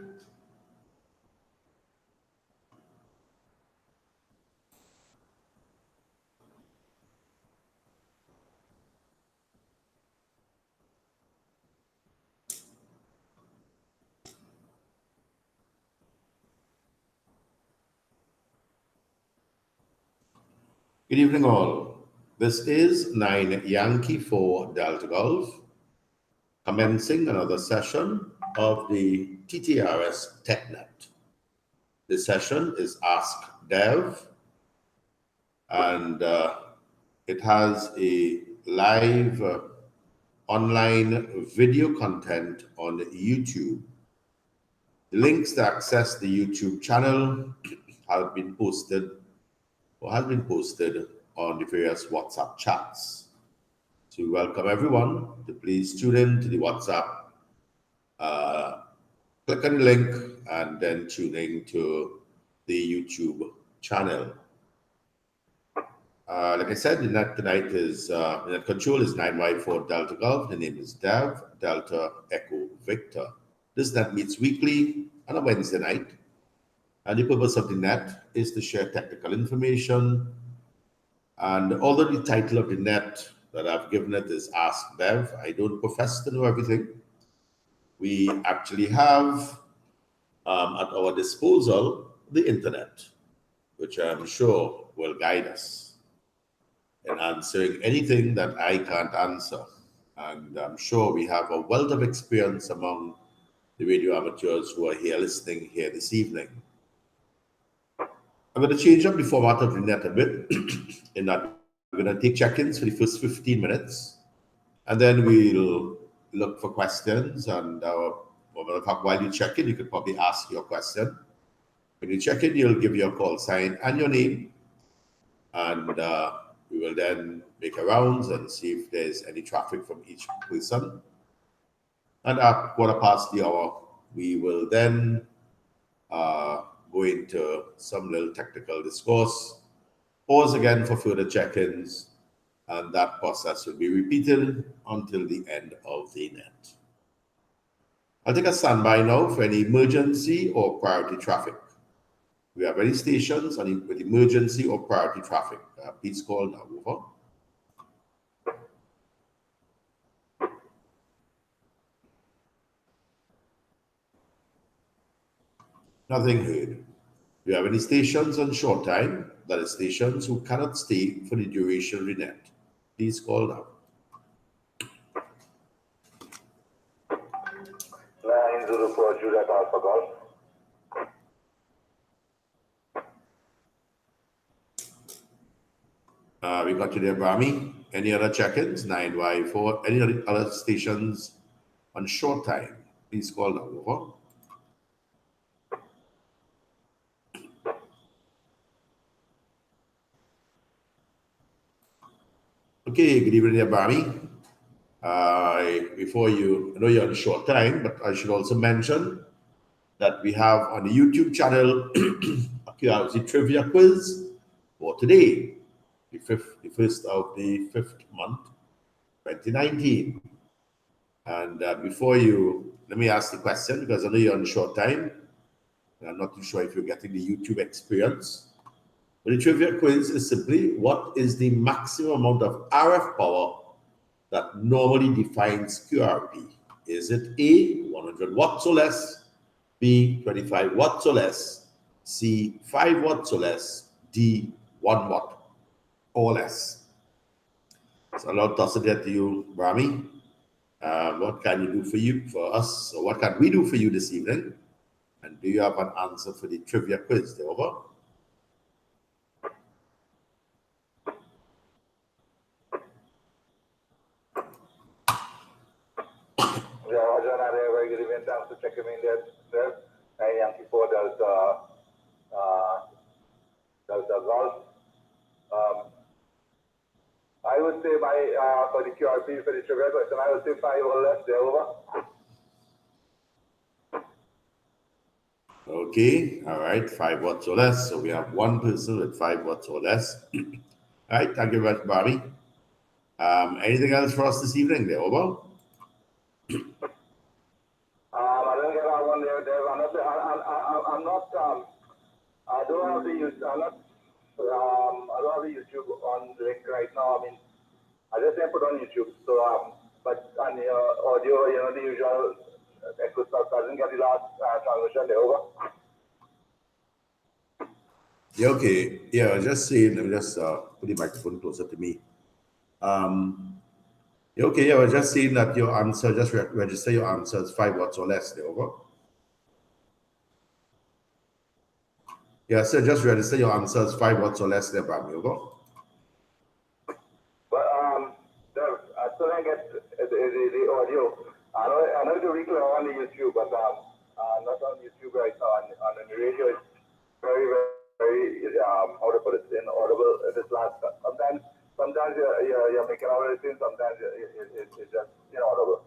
Good evening, all. This is 9 Yankee 4 Delta Golf, commencing another session of the TTRS TechNet. This session is Ask Dev, and it has a live online video content on YouTube. The links to access the YouTube channel have been posted or has been posted on the various WhatsApp chats. So we welcome everyone to please tune in to the WhatsApp, click on the link, and then tune in to the YouTube channel. Like I said, the net tonight is, the net control is 9Y4 Delta Golf. The name is Dev, Delta Echo Victor. This net meets weekly on a Wednesday night. And the purpose of the net is to share technical information. And although the title of the net that I've given it is Ask Dev, I don't profess to know everything. We actually have at our disposal the internet, which I'm sure will guide us in answering anything that I can't answer. And I'm sure we have a wealth of experience among the radio amateurs who are here listening here this evening. I'm going to change up the format of the net a bit in that we're going to take check-ins for the first 15 minutes, and then we'll look for questions. And while you check in, you could probably ask your question. When you check in, you'll give your call sign and your name, and we will then make a rounds and see if there's any traffic from each person. And at 1:15, we will then go into some little technical discourse, pause again for further check-ins, and that process will be repeated until the end of the net. I'll take a standby now for any emergency or priority traffic. We have any stations with emergency or priority traffic. Please call now. Over. Nothing heard. Do you have any stations on short time? That is stations who cannot stay for the duration of the net. Please call now. 904 Juliet Alpha Golf. We got you there, Brahmi. Any other check-ins? 9Y4. Any other stations on short time? Please call now. Over. Okay, good evening, Brahmi. Before I know you're on short time, but I should also mention that we have on the YouTube channel a curiosity trivia quiz for today, the first of the 5th month, 2019. And let me ask the question, because I know you're on short time, and I'm not too sure if you're getting the YouTube experience. But the trivia quiz is simply, what is the maximum amount of RF power that normally defines QRP? Is it A, 100 watts or less, B, 25 watts or less, C, 5 watts or less, D, 1 watt or less? So I'll toss it there to you, Brahmi. What can you do for us? So what can we do for you this evening? And do you have an answer for the trivia quiz? Over. Very good evening. Thanks for checking in there. Yankee 4 Delta Golf. I would say for the QRP, for the trivia question, I would say 5 or less. There, over. Okay, all right, 5 watts or less. So we have one person with 5 watts or less. All right, thank you very much, Bobby. Anything else for us this evening? There, over. I don't get that one there. There's another I'm not. I don't have the use. I'm not. I don't have the YouTube on direct right now. I mean, I just didn't put on YouTube. So but on the audio, the usual echo stuff doesn't get the last transmission there over. Yeah, okay. Yeah, I was just saying, let me just put the microphone closer to me. Yeah, okay, yeah, I was just saying that your answer, just register your answer as 5 watts or less there, over. Yeah, so just register your answer as 5 watts or less there, Bami, over. But I still don't get the audio. I know it's really clear on the YouTube, but not on YouTube right now. On the radio, it's very, very how to put it, inaudible. This last sometimes you're making out everything. Sometimes it's just inaudible.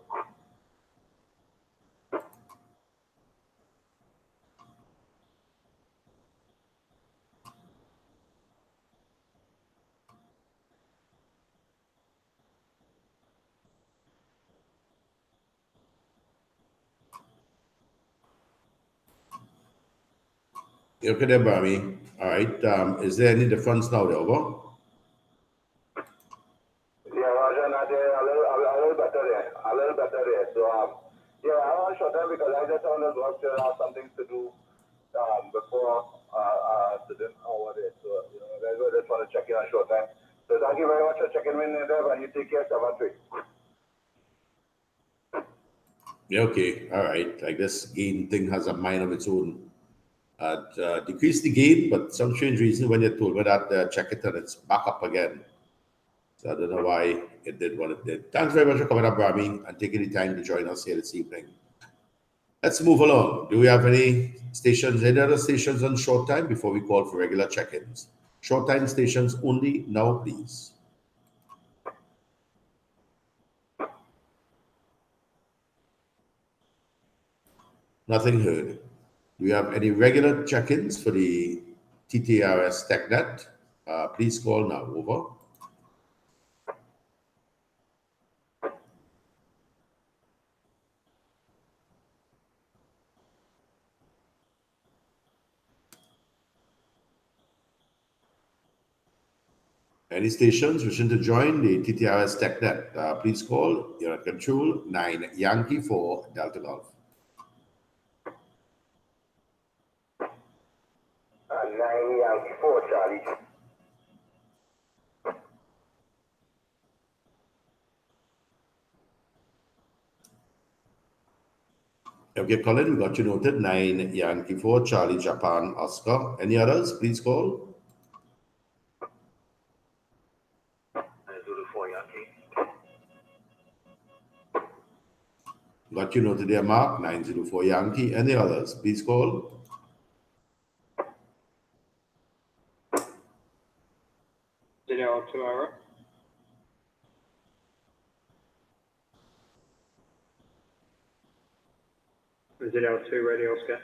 Okay, there, Bami. All right. Is there any difference now, there, over? Yeah, Rajan, a little better there. A little better there. So, yeah, I want to shut down because I just want to work to have something to do before the hour there. So, I just want to check in on short time. So, thank you very much for checking in there, and you take care, 7-3. Yeah, okay. All right. Like this gain thing has a mind of its own. Decrease the gain, but some strange reason when you're told that check it and it's back up again. So I don't know why it did what it did. Thanks very much for coming up, Bami, and taking the time to join us here this evening. Let's move along. Do we have any other stations on short time before we call for regular check-ins? Short time stations only now, please. Nothing heard. Do we have any regular check-ins for the TTRS TechNet? Please call now. Over. Any stations wishing to join the TTRS TechNet, please call. You're at control 9 Yankee 4 Delta Golf. 9 Yankee 4 Charlie. Okay, Colin, we got you noted. 9 Yankee 4 Charlie Japan Oscar. Any others? Please call. Got you noted there, Mark. 904 Yankee. Any others? Please call. Zero tomorrow. 02 Radio Oscar.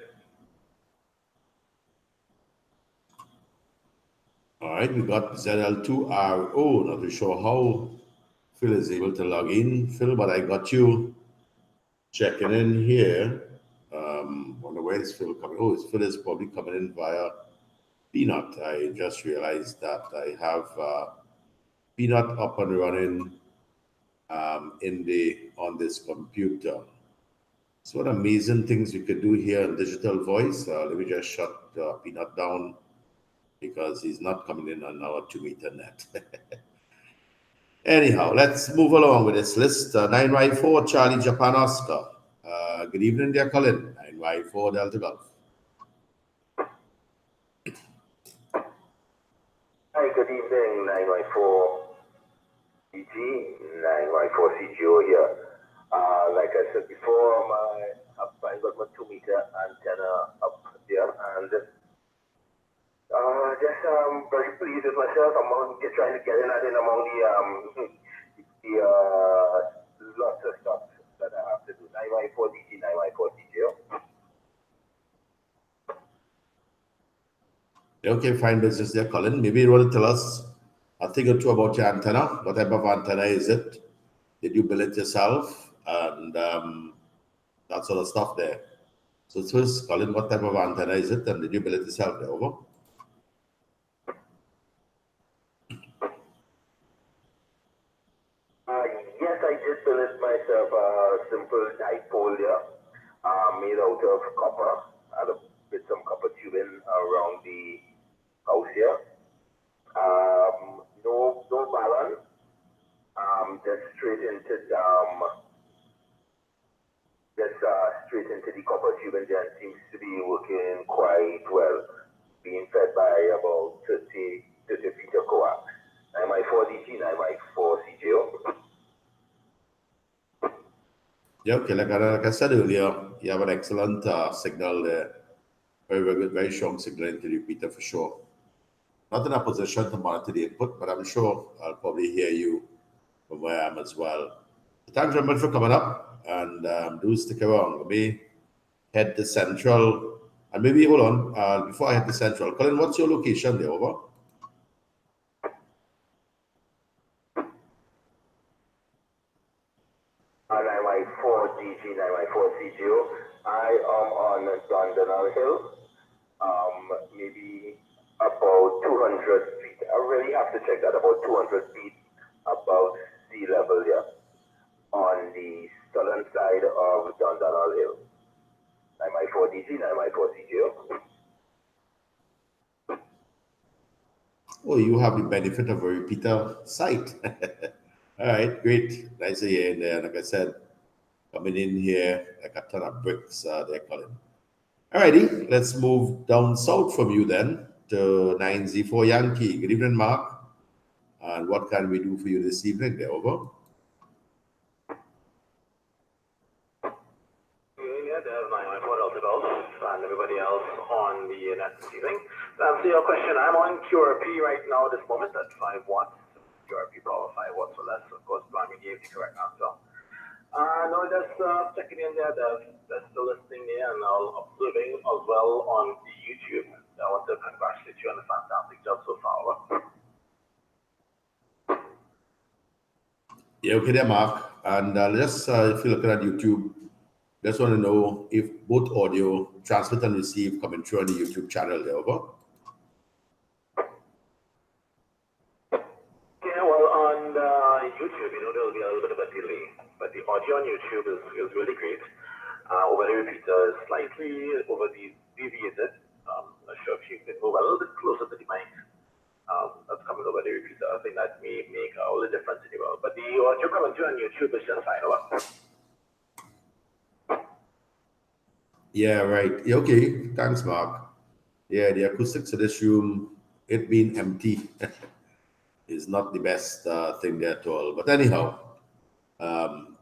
All right, we got ZL2RO. Not too sure how Phil is able to log in, Phil, but I got you checking in here. Wonder where is Phil coming? Oh, Phil is probably coming in via Peanut. I just realized that I have Peanut up and running on this computer. So what amazing things we could do here in digital voice. Let me just shut Peanut down because he's not coming in on our 2-meter net. Anyhow, let's move along with this list. 9Y4 Charlie Japan Oscar. Good evening, dear Colin. 9Y4 Delta Golf. Hi, good evening, 9Y4 CG, 9Y4 CGO here. Like I said before, I got my 2-meter antenna up there, and just very pleased with myself. I'm trying to get in among the lots of stuff that I have to do. 9Y4 DG, 9Y4 CGO. Okay, fine business there, Colin. Maybe you want to tell us a thing or two about your antenna. What type of antenna is it? Did you build it yourself? And that sort of stuff there. So first, Colin, what type of antenna is it, and did you build it yourself there? Over. Yes, I did build it myself. Simple dipole here, made out of copper. With some copper tubing around the house here. No balance. Just straight into the copper tubing, and seems to be working quite well. Being fed by about 30 feet of coax. 9x4 DG, 9x4 CGO. Yeah, okay. Like I said earlier, you have an excellent signal there. Very, very good, very strong signal into the repeater for sure. Not in a position to monitor the input, but I'm sure I'll probably hear you from where I am as well. Thanks very much for coming up, and do stick around. Let me head to Central, and maybe hold on before I head to Central. Colin, what's your location there? Over. 9x4 DG, 9x4 CGO. I am on Dundonald Hill, maybe about 200 feet. I really have to check that, about 200 feet above sea level here on the southern side of Dundonald Hill. 9x4 DG, 9x4 CGO. Oh, you have the benefit of a repeater site. All right, great. Nice to hear in there. Like I said, coming in here like a ton of bricks there, Colin. All righty, let's move down south from you then to 9Z4 Yankee. Good evening, Mark. And what can we do for you this evening there? Over. Yeah, there's 914 Delta Golf and everybody else on the net this evening. To answer your question, I'm on QRP right now at this moment at 5 watts. QRP power 5 watts or less. Of course, Blimey gave the correct answer. No, just checking in there. They're still listening there and observing as well on the YouTube. I want to congratulate you on a fantastic job so far. Yeah, okay there, Mark. And just if you're looking at YouTube, just want to know if both audio transmit and receive coming through on the YouTube channel there. Over. Yeah, well, on YouTube, there'll be a little bit of a delay, but the audio on YouTube is really great. Over the repeater is slightly deviated. Not sure if you can move a little bit closer to the mic. That's coming over the repeater. I think that may make all the difference in the world. But the audio coming through on YouTube is just fine. Over. Yeah, right. Yeah, okay. Thanks, Mark. Yeah, the acoustics of this room, it being empty, is not the best thing there at all. But anyhow,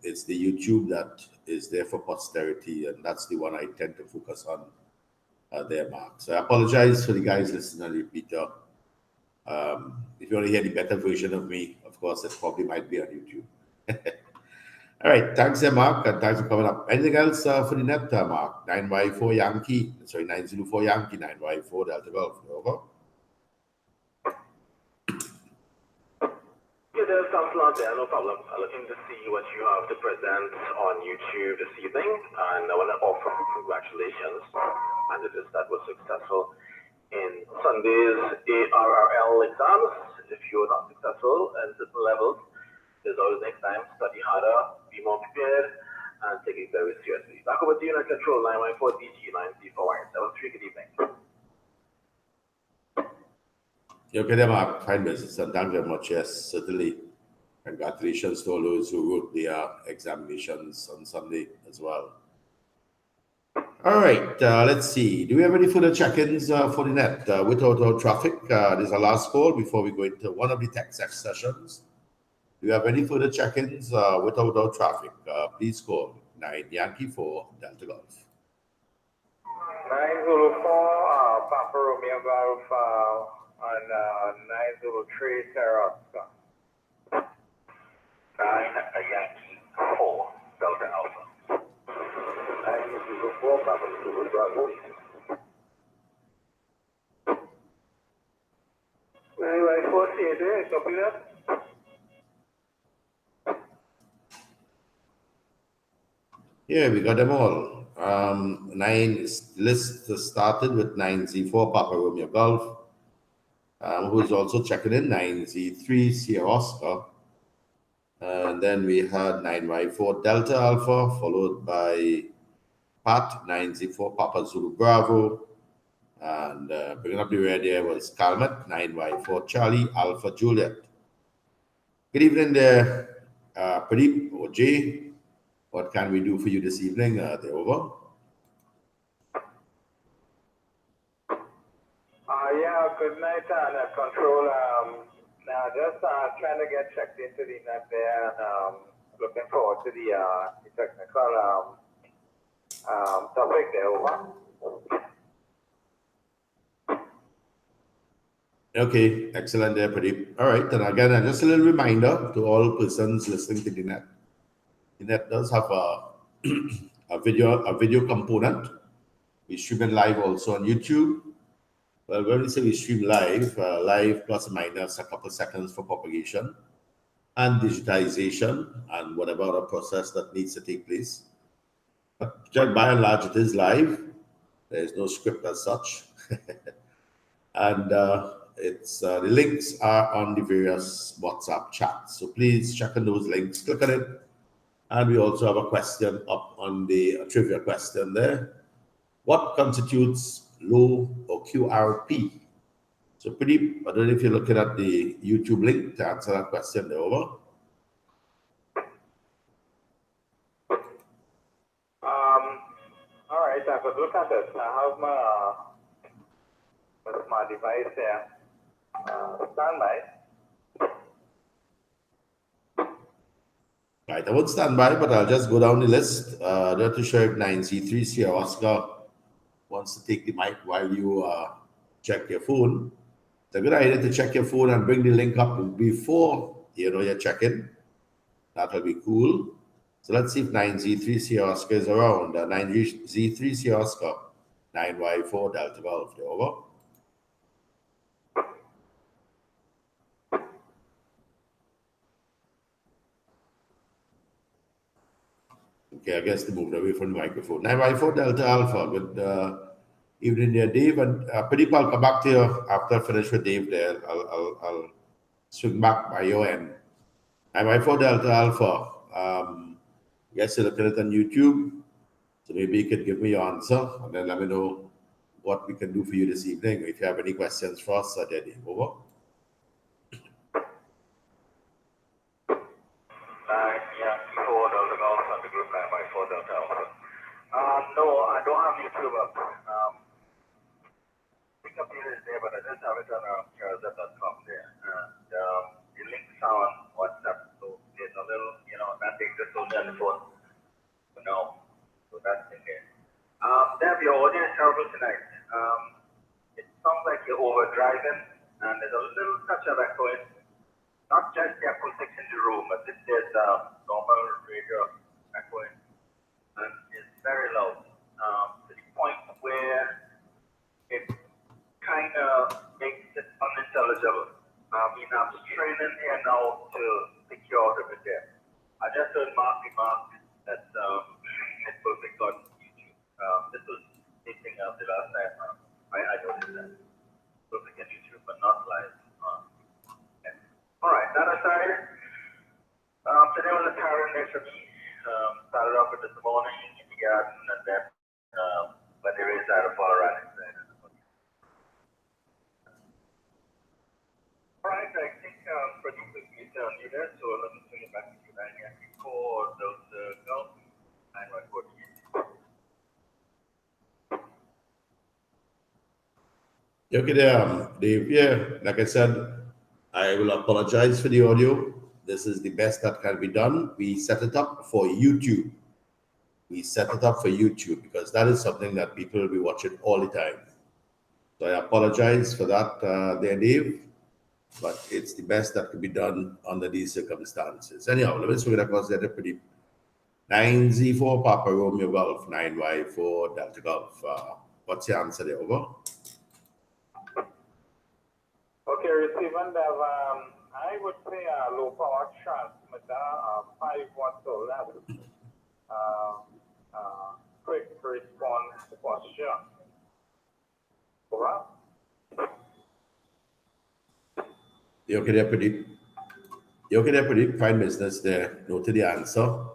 it's the YouTube that is there for posterity, and that's the one I tend to focus on there, Mark. So I apologize for the guys listening on repeater. If you want to hear the better version of me, of course, it probably might be on YouTube. All right, thanks there, Mark, and thanks for coming up. Anything else for the net, Mark? 9Y4 Yankee, sorry, 904 Yankee, 9Y4 Delta Golf. Over. Yeah, there's some slot there, no problem. I'm looking to see what you have to present on YouTube this evening, and I want to offer congratulations. And it is that was successful in Sunday's ARRL exams. If you're not successful in certain levels, there's always next time. Study harder, be more prepared, and take it very seriously. Back over to you, Unit Control 914 DG 934 Good evening. Okay, there, Mark. Fine business, and thank you very much. Yes, certainly. Congratulations to all those who wrote their examinations on Sunday as well. All right, let's see. Do we have any further check-ins for the net without our traffic? This is our last call before we go into one of the tech sessions. Do you have any further check-ins without our traffic? Please call 9 Yankee 4 Delta Golf. 904 Papa Romeo Golf on 903 Sarah Oscar. 9 Yankee 4 Delta Alpha. 904 Papa Romeo Bravo. 9x4 CA, copy that. Yeah, we got them all. List started with 9Z4 Papa Romeo Golf, who is also checking in 9Z3 Sierra Oscar. And then we had 9Y4 Delta Alpha, followed by Pat 9Z4 Papa Zulu Bravo. And bringing up the rear there was Calmet 9Y4 Charlie Alpha Juliet. Good evening there, Pradeep or Jay. What can we do for you this evening? They're over. Yeah, good night, Control. Now, just trying to get checked into the net there, and looking forward to the technical topic there, over. Okay, excellent there, Pradeep. All right, and again, just a little reminder to all persons listening to the net. The net does have a video component. We stream it live also on YouTube. Well, when we say we stream live, live plus or minus a couple seconds for propagation and digitization and whatever other process that needs to take place. But by and large, it is live. There is no script as such. And the links are on the various WhatsApp chats. So please check on those links, click on it. And we also have a question up on the trivia question there. What constitutes low or QRP? So Pradeep, I don't know if you're looking at the YouTube link to answer that question there, over. All right, I could look at it. I have my device there. Standby. Right, I won't stand by, but I'll just go down the list. There to show if 9C3 Sierra Oscar wants to take the mic while you check your phone. It's a good idea to check your phone and bring the link up before you're checking. That will be cool. So let's see if 9Z3 Sierra Oscar is around. 9Z3 Sierra Oscar, 9Y4 Delta Golf. Over. Okay, I guess they moved away from the microphone. 9Y4 Delta Alpha. Good evening there, Dave. And Pradeep, I'll come back to you after I finish with Dave there. I'll swing back by your end. 9Y4 Delta Alpha. Yes, you're looking at it on YouTube. So maybe you could give me your answer and then let me know what we can do for you this evening. If you have any questions for us, there, Dave. Over. No, I don't have YouTube up. Pick up here is there, but I just have it on carousel.com there. And the links are on WhatsApp, so there's a little, that takes us only on the phone for now. So that's in there. Deb, your audio is terrible tonight. It sounds like you're over driving, and there's a little touch of echoing. Not just the acoustics in the room, but there's normal radio echoing. And it's very loud, to the point where it kind of makes it unintelligible. I'm straining here now to pick you out of it there. I just heard Mark remark that it's perfect on YouTube. This was thinking of the last time I noticed that. Perfect on YouTube, but not live. All right, that aside, today was a tiring day for me. Started off with this morning in the garden, and then when they raised out of Colorado. All right, I think Pradeep will be on you there, so let me turn it back to you, Daniel, before those go. 9148. Okay, there, Dave. Yeah, like I said, I will apologize for the audio. This is the best that can be done. We set it up for YouTube. Because that is something that people will be watching all the time. So I apologize for that there, Dave. But it's the best that could be done under these circumstances. Anyhow, let me swing it across there. Pretty 9Z4 Papa Romeo Golf, 9Y4 Delta Golf. What's the answer there? Over. Okay, receiving that. I would say a low power transmitter, 5 watts or less. quick to respond to the question. Over. You okay there, Pradeep? You okay there, Pradeep? Fine business there. Noted the answer.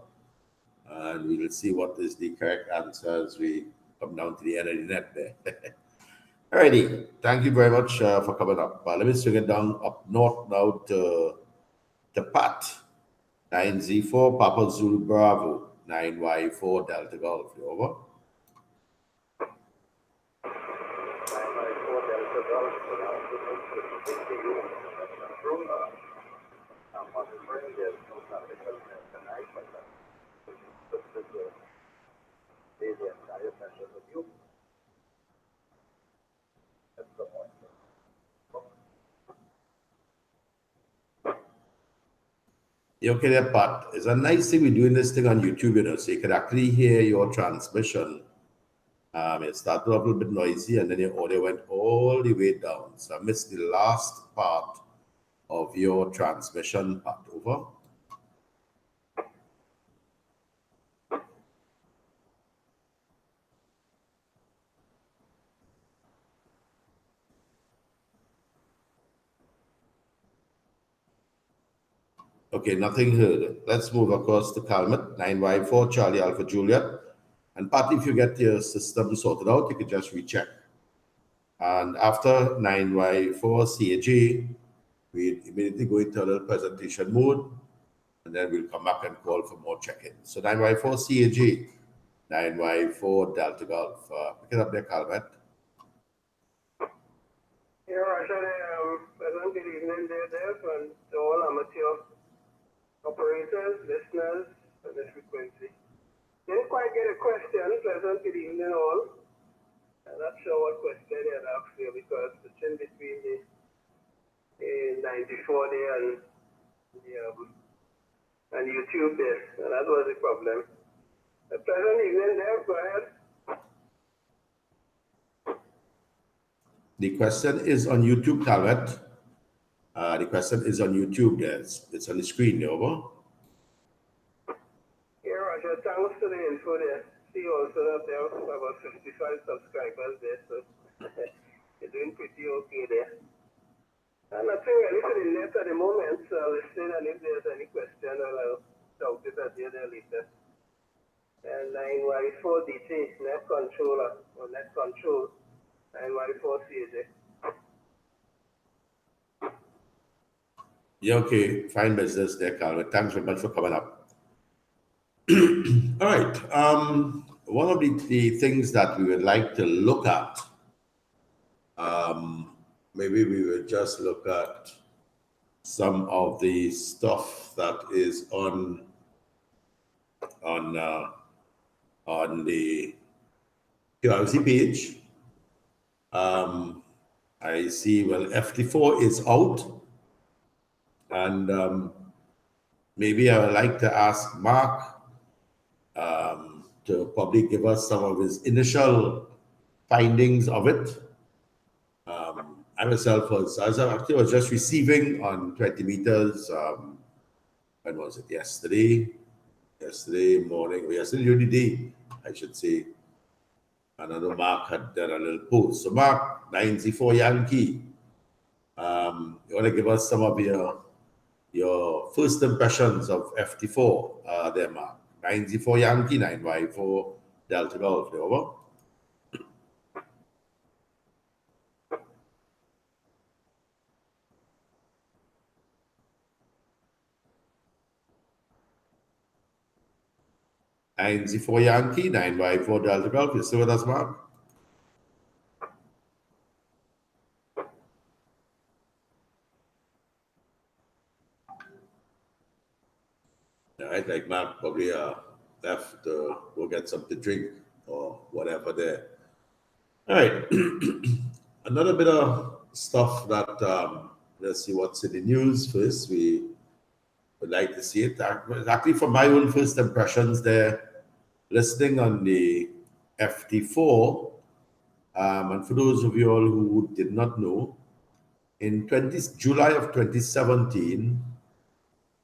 And we will see what is the correct answer as we come down to the end of the net there. Alrighty. Thank you very much for coming up. Let me swing it down up north now to Pat. 9Z4 Papa Zulu Bravo. 9Y4 Delta Golf. You over? 994 Delta Golf. I'm wondering there's no practical tonight, but this is the entire session with you. That's the point. You okay there, Pat? It's a nice thing we're doing this thing on YouTube, you know, so you can actually hear your transmission. It started off a little bit noisy and then your audio went all the way down. So I missed the last part of your transmission, Pat. Over. Okay, nothing heard. Let's move across to Calmet, 9Y4 Charlie Alpha Juliet. And Pat, if you get your system sorted out, you can just recheck. And after 9Y4 CAG, we immediately go into a little presentation mode, and then we'll come back and call for more check-ins. So 9Y4 CAG, 9Y4 Delta Golf. Pick it up there, Calmet. Yeah, Roger, pleasant good evening there, and to all amateur operators, listeners, on this frequency. Didn't quite get a question. Pleasant good evening all. I'm not sure what question you had asked here because it's in between the 94 there and YouTube there. So that was the problem. A pleasant evening there. Go ahead. The question is on YouTube, Calvet. The question is on YouTube. Yes, it's on the screen. Over. Yeah, Roger. Thanks for the info there. See also that there are about 55 subscribers there, so you're doing pretty okay there. And nothing really for the net at the moment, so I'll listen, and if there's any question, I'll talk to that there later. And 9Y4 DT, net controller, or net control, 9Y4 CAJ. Yeah, okay. Fine business there, Calvin. Thanks very much for coming up. All right. One of the things that we would like to look at, maybe we would just look at some of the stuff that is on the QRC page. I see, well, FT4 is out. And maybe I would like to ask Mark to probably give us some of his initial findings of it. I myself was just receiving on 20 meters, when was it? Yesterday morning, or yesterday during the day, I should say. And I know Mark had done a little post. So Mark, 94 Yankee, you want to give us some of your first impressions of FT4 there, Mark? 94 Yankee, 9Y4 Delta Golf. Over. NZ4 Yankee, 9Y4 Delta Golf. You still with us, Mark? All right, like Mark probably left to go get something to drink or whatever there. All right, another bit of stuff that, let's see what's in the news first. We would like to see it. Actually, from my own first impressions there, listening on the FT4, and for those of you all who did not know, in July of 2017,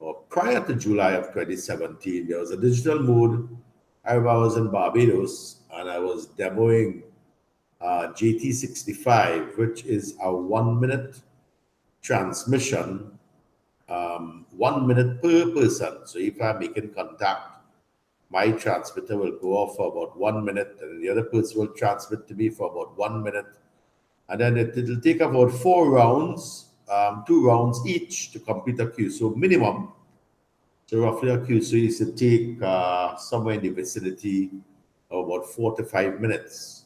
or prior to July of 2017, there was a digital mode. I was in Barbados, and I was demoing JT65, which is a 1 minute transmission, 1 minute per person. So if I'm making contact, my transmitter will go off for about 1 minute, and the other person will transmit to me for about 1 minute. And then it'll take about 4 rounds, 2 rounds each to complete a QSO minimum. So roughly a QSO used to take somewhere in the vicinity of about 4 to 5 minutes.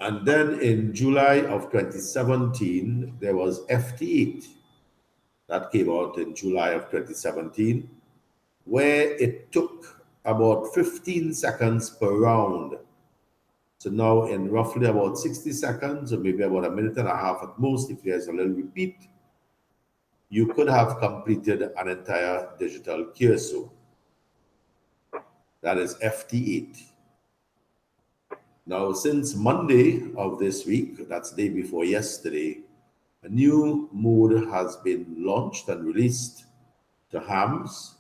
And then in July of 2017, there was FT8 that came out in July of 2017, where it took about 15 seconds per round. So now in roughly about 60 seconds, or maybe about a minute and a half at most, if there's a little repeat, you could have completed an entire digital QSO. That is FT8. Now, since Monday of this week, that's the day before yesterday, a new mode has been launched and released to hams.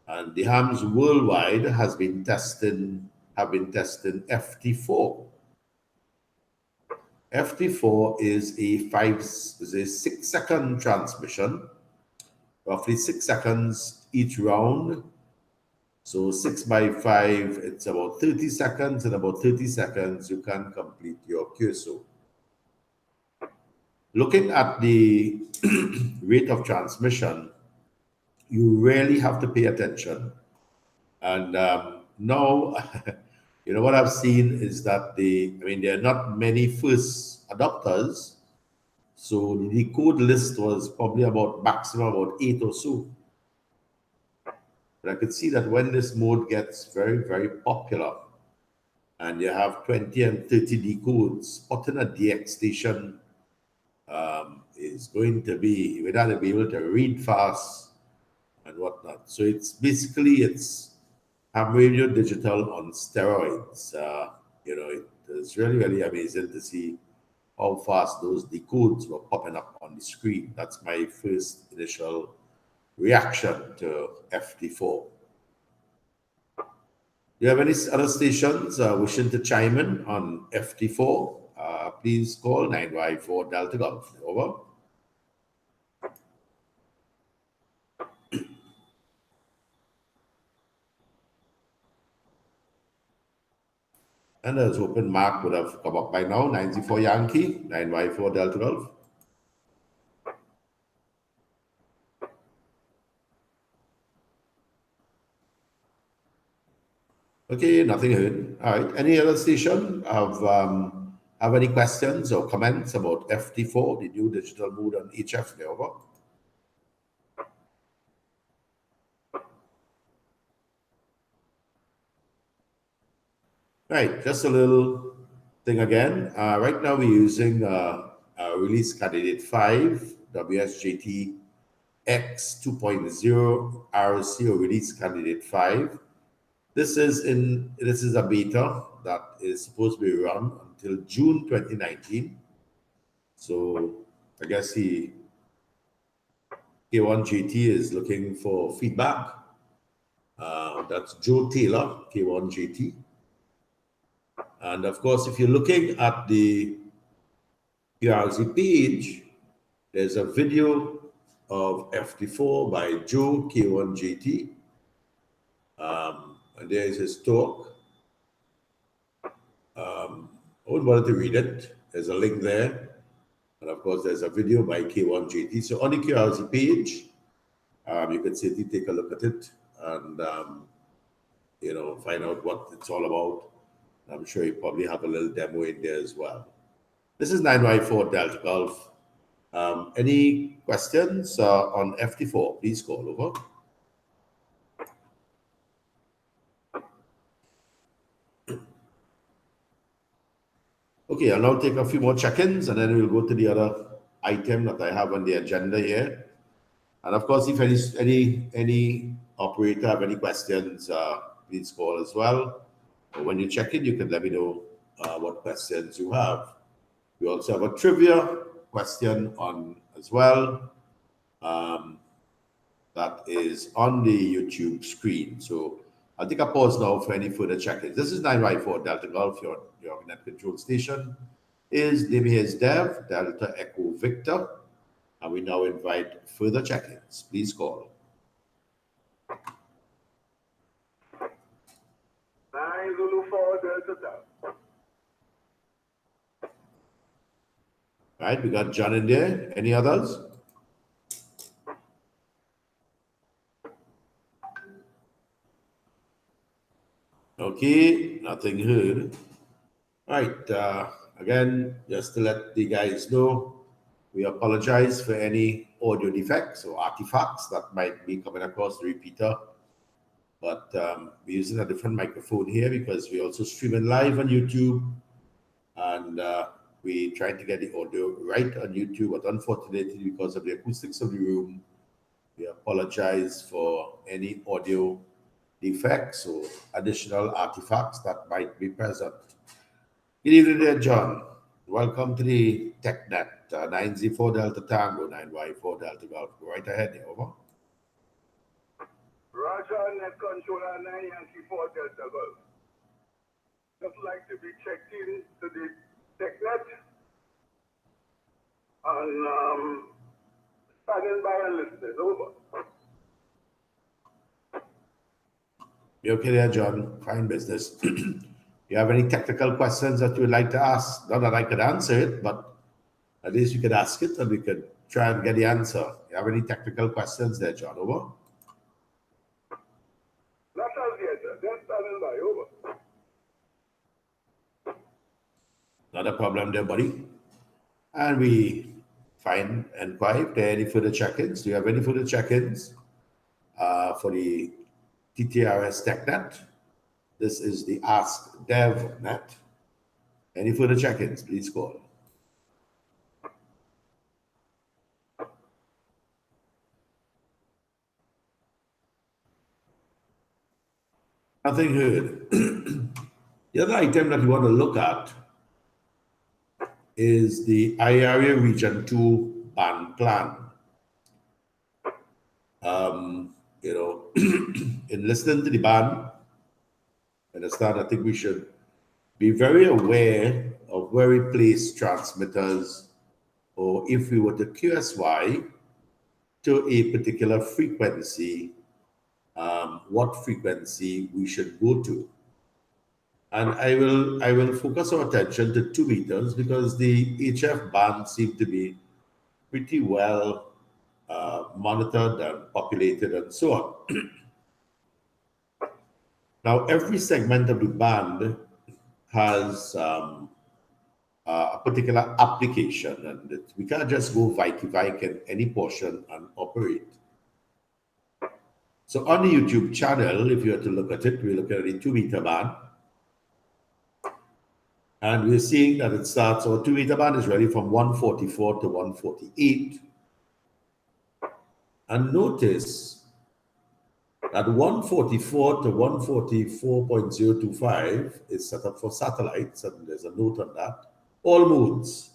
And the hams worldwide have been testing FT4. FT4 is a 6-second transmission, roughly 6 seconds each round. So 6 by 5, it's about 30 seconds, and about 30 seconds you can complete your QSO. Looking at the rate of transmission, you really have to pay attention. And now, you know, what I've seen is that there are not many first adopters. So the code list was probably about maximum about 8 or so. But I could see that when this mode gets very, very popular, and you have 20 and 30 decodes, spotting a DX station is going to be, you got to be able to read fast and whatnot. So it's basically, ham radio digital on steroids. You know, it is really, really amazing to see how fast those decodes were popping up on the screen. That's my first initial reaction to FT4. Do you have any other stations wishing to chime in on FT4? Please call 954 Delta Golf. Over. And I was hoping Mark would have come up by now. 94 Yankee, 954 Delta Golf. Okay, nothing heard. All right. Any other station have any questions or comments about FT4, the new digital mode on HF? Over. Right, just a little thing again. Right now we're using release candidate 5, WSJT X 2.0 RC, or release candidate 5. This is a beta that is supposed to be run until June 2019. So I guess K1GT is looking for feedback. That's Joe Taylor, K1GT. And of course, if you're looking at the QRZ page, there's a video of FT4 by Joe K1GT. And there's his talk. I would want to read it. There's a link there. And of course, there's a video by K1GT. So on the QRZ page, you can simply take a look at it and, you know, find out what it's all about. I'm sure you probably have a little demo in there as well. This is 954 Delta Golf. Any questions on FT4? Please call over. Okay, I'll now take a few more check-ins, and then we'll go to the other item that I have on the agenda here. And of course, if any operator have any questions, please call as well. When you check in, you can let me know what questions you have. We also have a trivia question on as well. That is on the YouTube screen. So I'll take a pause now for any further check-ins. This is 9Y4 Delta Golf, your net control station. Name here is Dev, Delta Echo Victor, and we now invite further check-ins. Please call. 9 Zulu 4 Delta Delta. Right, we got John in there. Any others? Okay, nothing heard. Right, again, just to let the guys know, we apologize for any audio defects or artifacts that might be coming across the repeater. But we're using a different microphone here because we're also streaming live on YouTube. And we tried to get the audio right on YouTube, but unfortunately, because of the acoustics of the room, we apologize for any audio defects or additional artifacts that might be present. Good evening there, John. Welcome to the TechNet 9Z4 Delta Tango, 9Y4 Delta Golf. Go right ahead there, over. Roger, net controller 9 Yankee 4 Delta Golf. Just like to be checked in to the TechNet and standing by and listening. Over. You okay there, John? Fine business. You have any technical questions that you would like to ask? Not that I could answer it, but at least you could ask it and we could try and get the answer. You have any technical questions there, John? Over. Not as yet, sir. Just standing by. Over. Not a problem there, buddy. And we find and quiet. There any further check-ins? Do you have any further check-ins for the TTRS TechNet? This is the Ask Dev Net. Any further check-ins? Please call. Nothing heard. The other item that we want to look at is the IRA Region 2 ban plan. In listening to the ban, I think we should be very aware of where we place transmitters, or if we were to QSY to a particular frequency, what frequency we should go to. And I will focus our attention to 2 meters because the HF band seemed to be pretty well monitored and populated and so on. Now, every segment of the band has a particular application, and we can't just go vike in any portion and operate. So on the YouTube channel, if you were to look at it, we look at the 2-meter band. And we're seeing that it starts, our 2-meter band is really from 144 to 148. And notice that 144 to 144.025 is set up for satellites, and there's a note on that. All modes.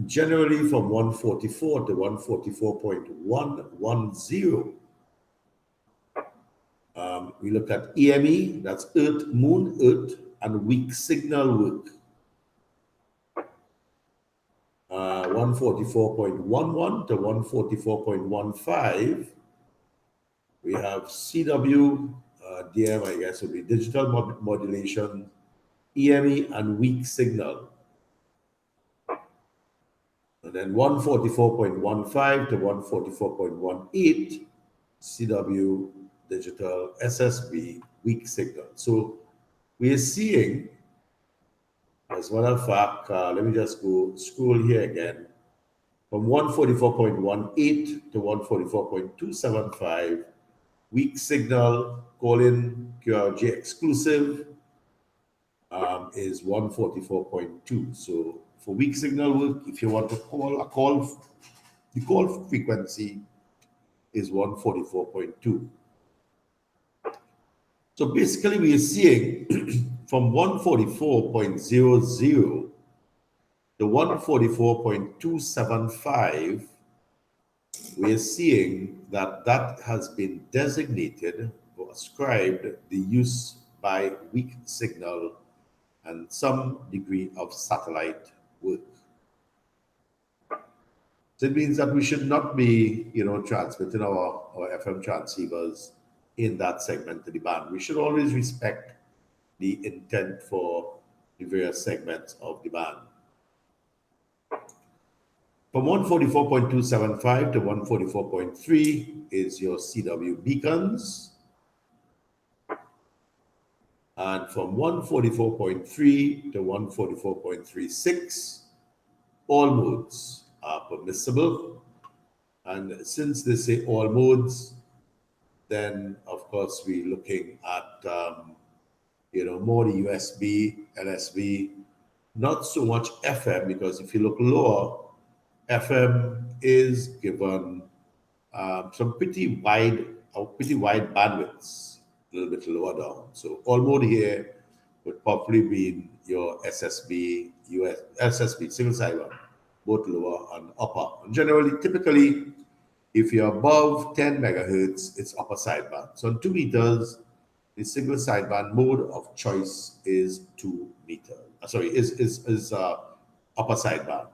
Generally from 144 to 144.110. We look at EME, that's Earth, Moon, Earth, and weak signal work. 144.11 to 144.15. We have CW, DM, I guess would be digital modulation, EME, and weak signal. And then 144.15 to 144.18, CW, digital, SSB, weak signal. So we are seeing, as a matter of fact, let me just go scroll here again, from 144.18 to 144.275, weak signal, call-in QRG exclusive is 144.2. So for weak signal work, if you want to call, the call frequency is 144.2. So basically we are seeing from 144.00 to 144.275, we're seeing that that has been designated or ascribed the use by weak signal and some degree of satellite work. So it means that we should not be, transmitting our FM transceivers in that segment of the band. We should always respect the intent for the various segments of the band. From 144.275 to 144.3 is your CW beacons. And from 144.3 to 144.36, all modes are permissible. And since they say all modes, then of course we're looking at, more the USB, LSB, not so much FM, because if you look lower, FM is given some pretty wide bandwidths, a little bit lower down. So all mode here would probably be your SSB, SSB, single sideband, both lower and upper. And generally, typically, if you're above 10 megahertz, it's upper sideband. So on 2 meters, the single sideband mode of choice is 2 meters. Is upper sideband.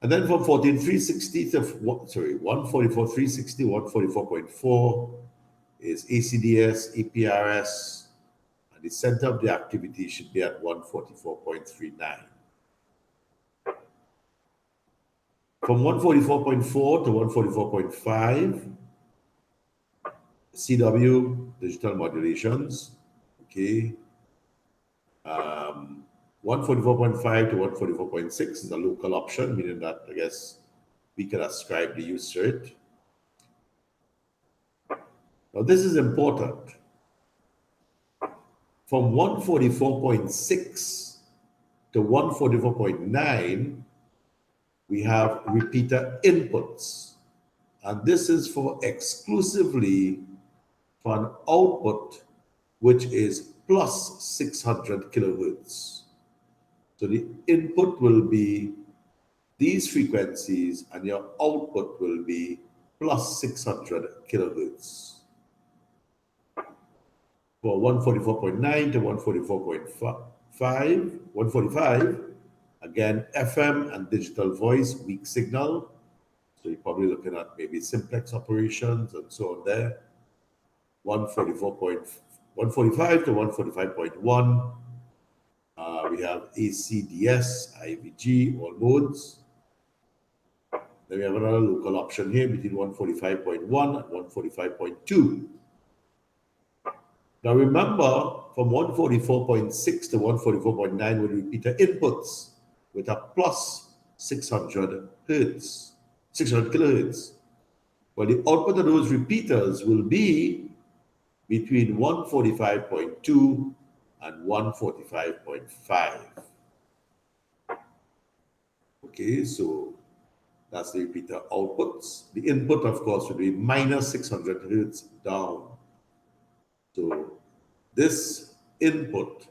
And then from 14360 to 144.360, 144.4 is ACDS, APRS, and the center of the activity should be at 144.39. From 144.4 to 144.5, CW, digital modulations, okay. 144.5 to 144.6 is a local option, meaning that I guess we can ascribe the use to it. Now this is important. From 144.6 to 144.9, we have repeater inputs. And this is for exclusively for an output which is plus 600 kilohertz. So the input will be these frequencies and your output will be plus 600 kilohertz. For 144.9 to 145, again, FM and digital voice, weak signal. So you're probably looking at maybe simplex operations and so on there. 145 to 145.1. We have ACDS, IVG, all modes. Then we have another local option here between 145.1 and 145.2. Now remember, from 144.6 to 144.9 will repeater inputs with a plus 600 kilohertz. Well, the output of those repeaters will be between 145.2 and 145.5. Okay, so that's the repeater outputs. The input, of course, will be minus 600 hertz down. So this input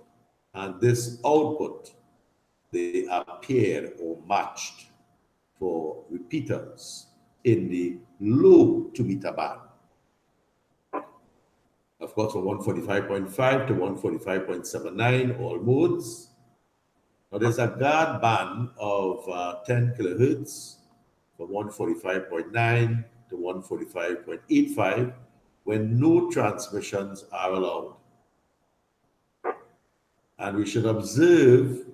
and this output, they are paired or matched for repeaters in the low 2 meter band. Of course, from 145.5 to 145.79, all modes. Now, there's a guard band of 10 kilohertz from 145.9 to 145.85 when no transmissions are allowed. And we should observe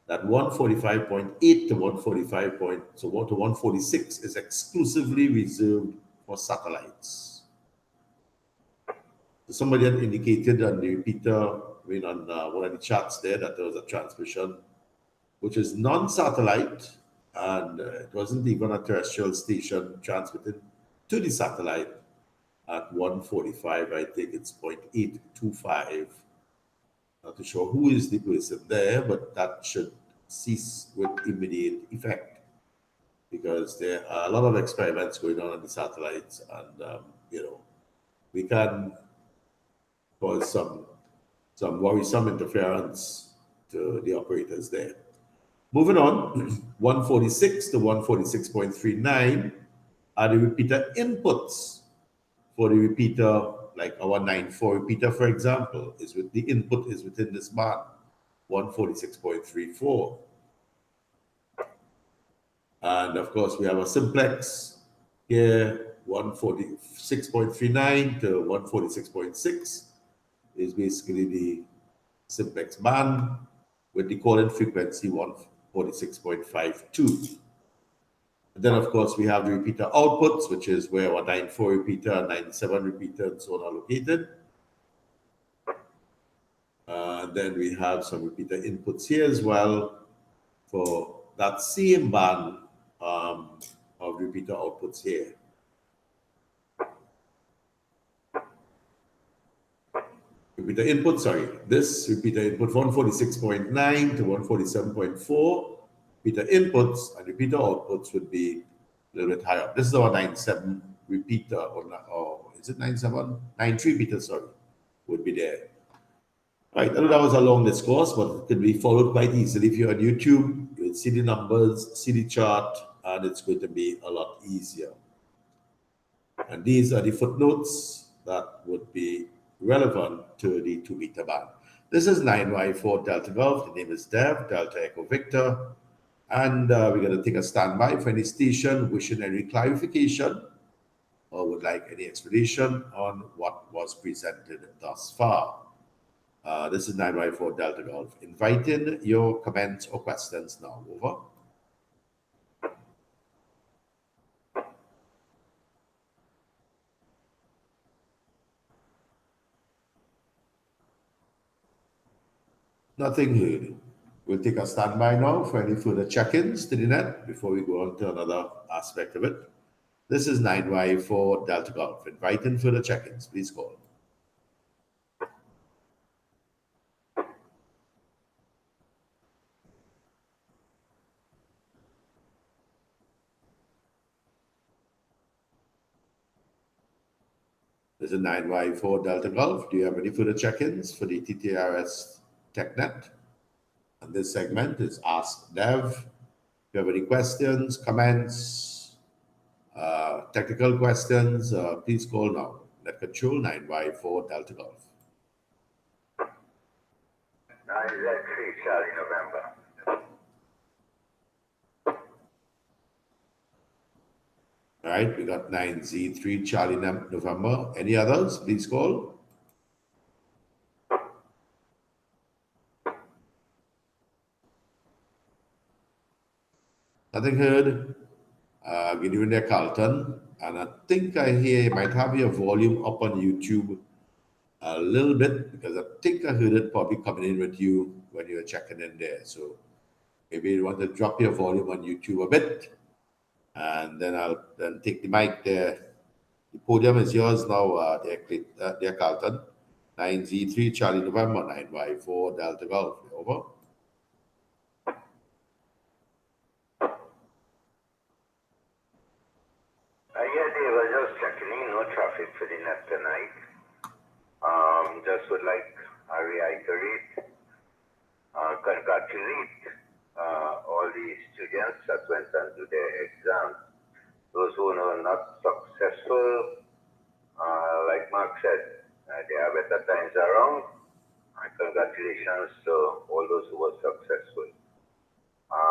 that 145.8 to 146 is exclusively reserved for satellites. Somebody had indicated on the repeater, on one of the chats there, that there was a transmission which is non-satellite, and it wasn't even a terrestrial station transmitting to the satellite at 145. I think it's 0.825. Not too sure who is the person there, but that should cease with immediate effect, because there are a lot of experiments going on the satellites, and we can cause some worrisome interference to the operators there. Moving on, 146 to 146.39 are the repeater inputs for the repeater, like our 94 repeater, for example, is with the input is within this band, 146.34. And of course, we have a simplex here, 146.39 to 146.6 is basically the simplex band with the calling frequency 146.52. Then, of course, we have the repeater outputs, which is where our 94 repeater, 97 repeater, and so on are located. Then we have some repeater inputs here as well for that same band of repeater outputs here. Repeater input, sorry, this repeater input 146.9 to 147.4. Repeater inputs and repeater outputs would be a little bit higher. This is our 97 repeater, or is it 97? 93 repeater, sorry, would be there. Right, I know that was a long discourse, but it could be followed quite easily. If you're on YouTube, you'll see the numbers, see the chart, and it's going to be a lot easier. And these are the footnotes that would be relevant to the 2 meter band. This is 9Y4 Delta Golf. The name is Dev, Delta Echo Victor. And we're going to take a standby for any station wishing any clarification or would like any explanation on what was presented thus far. This is 9Y4 Delta Golf. Inviting your comments or questions now. Over. Nothing heard. We'll take a standby now for any further check-ins to the net before we go on to another aspect of it. This is 9Y4 Delta Golf. Inviting further check-ins. Please call. This is 9Y4 Delta Golf. Do you have any further check-ins for the TTRS TechNet? And this segment is Ask Dev. If you have any questions, comments, technical questions, please call now. Net Control 9Y4 Delta Golf. 9Z3 Charlie November. All right, we got 9Z3 Charlie November. Any others? Please call. Nothing heard. Gideon there, Carlton. And I think I hear you might have your volume up on YouTube a little bit because I think I heard it probably coming in with you when you were checking in there. So maybe you want to drop your volume on YouTube a bit. And then I'll then take the mic there. The podium is yours now, dear Carlton. 9Z3 Charlie November, 9Y4 Delta Golf. Over. Yeah, Dave, I was just checking in. No traffic for the net tonight. Just would like to reiterate, congratulate all the students that went on to their exams. Those who are not successful, like Mark said, there are better times around. Congratulations to all those who were successful.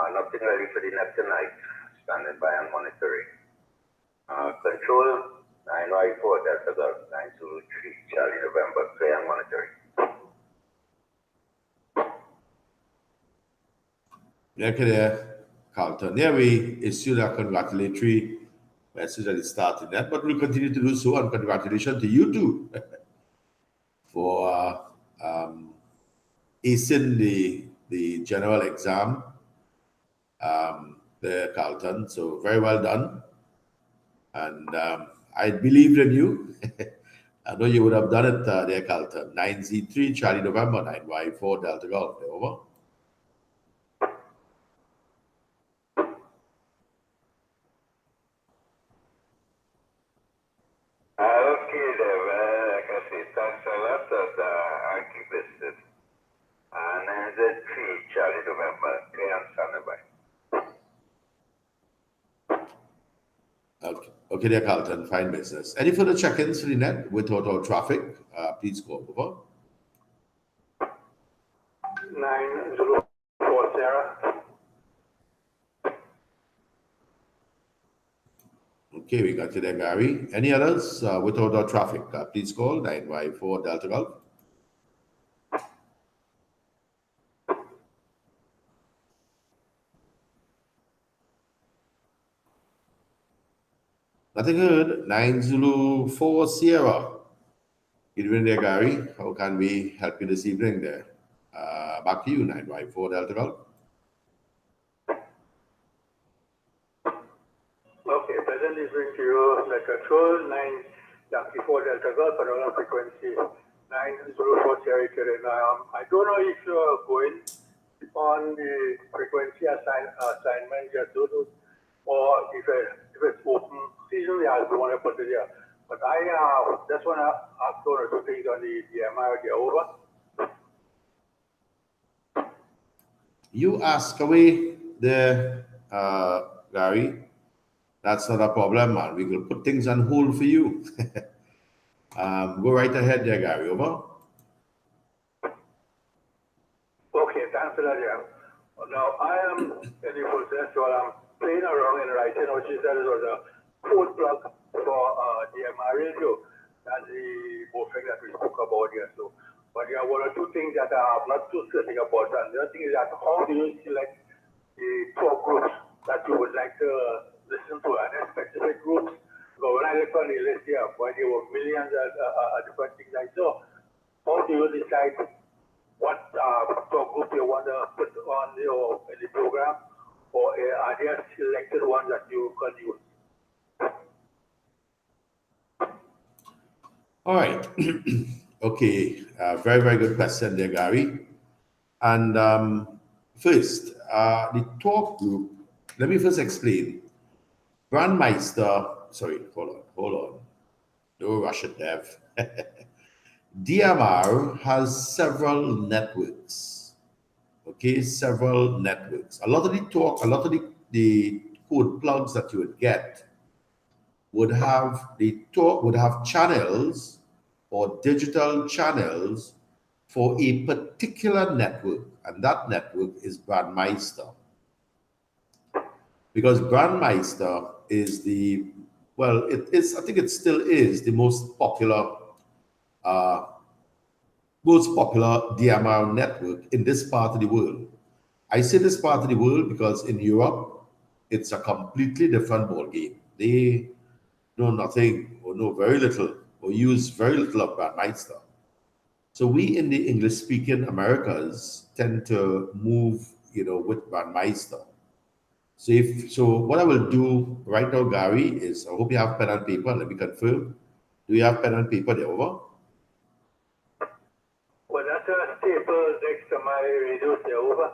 Nothing ready for the net tonight. Standing by and monitoring. Control 9Y4 Delta Golf 923 Charlie November, clear and monitoring. Okay, there, Carlton. Yeah, we issued a congratulatory message at the start in that, but we'll continue to do so. And congratulations to you too for acing the general exam there, Carlton. So very well done. And I believed in you. I know you would have done it there, Carlton. 9Z3 Charlie November, 9Y4 Delta Golf. Over. Okay, Dev. Like I say, thanks a lot. I'll keep listening. And then Charlie November. Can you understand that? Okay, okay there, Carlton. Fine business. Any further check-ins, Lynette, with total traffic? Please go over. 904 Sarah. Okay, we got you there, Gary. Any others with total traffic? Please call 9Y4 Delta Golf. Nothing heard. 9 Zulu 4 Sierra. Good evening there, Gary. How can we help you this evening there? Back to you, 9Y4 Delta Golf. Okay, present listening to you, the control 9 Yankee 4 Delta Golf, another frequency 904 Cherry Terrain. I don't know if you're going on the frequency assignment you do, or if it's open season, I don't want to put it here. But I just want to ask one or two things on the DMR, over. You ask away there, Gary. That's not a problem, man. We will put things on hold for you. Go right ahead there, Gary. Over. Okay, thanks for that, yeah. Now, I am in the process while I'm playing around and writing, which is that it was a code plug for DMR radio. That's the whole thing that we spoke about here. So, but there are one or two things that I'm not too certain about. And the other thing is that how do you select the talk groups that you would like to listen to, and specific groups? But when I look on the list here, where there were millions of different things I saw, how do you decide what talk group you want to put on in the program, or are there selected ones that you can use? All right. Okay. Very, very good question there, Gary. And first, the talk group, let me first explain. Brandmeister, sorry, hold on. Don't rush it, Dev. DMR has several networks. Okay, several networks. A lot of the code plugs that you would get would have channels or digital channels for a particular network, and that network is Brandmeister. Because Brandmeister is I think it still is the most popular DMR network in this part of the world. I say this part of the world because in Europe, it's a completely different ballgame. They know nothing or know very little or use very little of Brandmeister. So we in the English-speaking Americas tend to move, with Brandmeister. So what I will do right now, Gary, is I hope you have pen and paper. Let me confirm. Do you have pen and paper there, over? Well, that's a staple next to my radio there, over.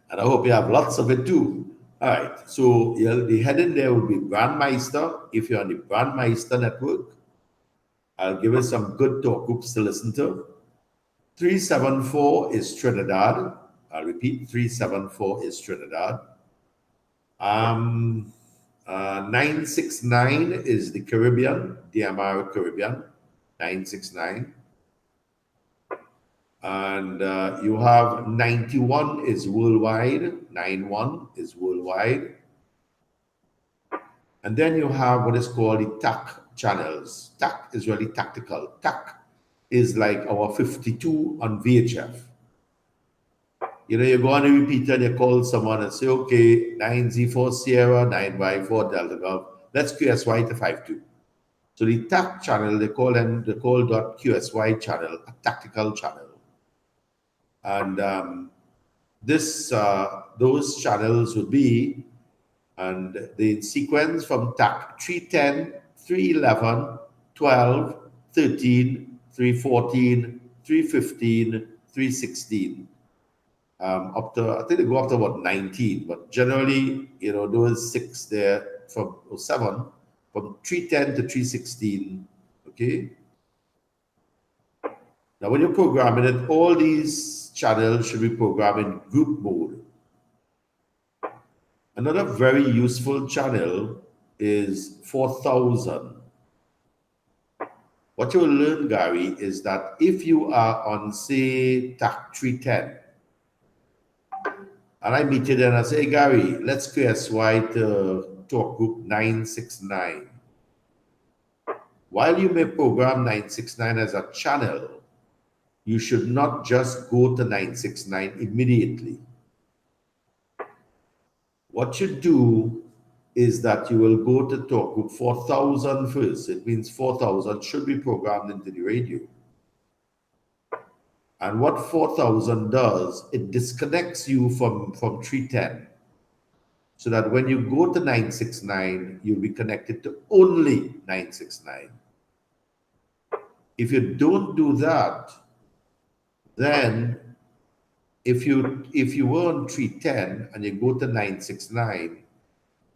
And I hope you have lots of it too. All right. So the heading there will be Brandmeister. If you're on the Brandmeister network, I'll give you some good talk groups to listen to. 374 is Trinidad. I'll repeat, 374 is Trinidad. 969 is the Caribbean, DMR Caribbean, 969. And you have 91 is worldwide, 91 is worldwide. And then you have what is called the TAC channels. TAC is really tactical. TAC is like our 52 on VHF. You go on a repeater and you call someone and say, okay, 9Z4 Sierra, 9Y4 Delta Golf, let's QSY to 52. So the TAC channel, they call .QSY channel a tactical channel. And those channels would be, and the sequence from TAC 310, 311, 12, 13, 314, 315, 316. Up to, I think they go up to about 19, but generally, those 6 there from 7, from 310 to 316, okay? Now, when you're programming it, all these channels should be programmed in group mode. Another very useful channel is 4000. What you will learn, Gary, is that if you are on, say, TAC 310, and I meet you there and I say, hey, Gary, let's QSY to talk group 969. While you may program 969 as a channel, you should not just go to 969 immediately. What you do is that you will go to talk group 4000 first. It means 4000 should be programmed into the radio. And what 4000 does, it disconnects you from 310. So that when you go to 969, you'll be connected to only 969. If you don't do that, then if you were on 310 and you go to 969,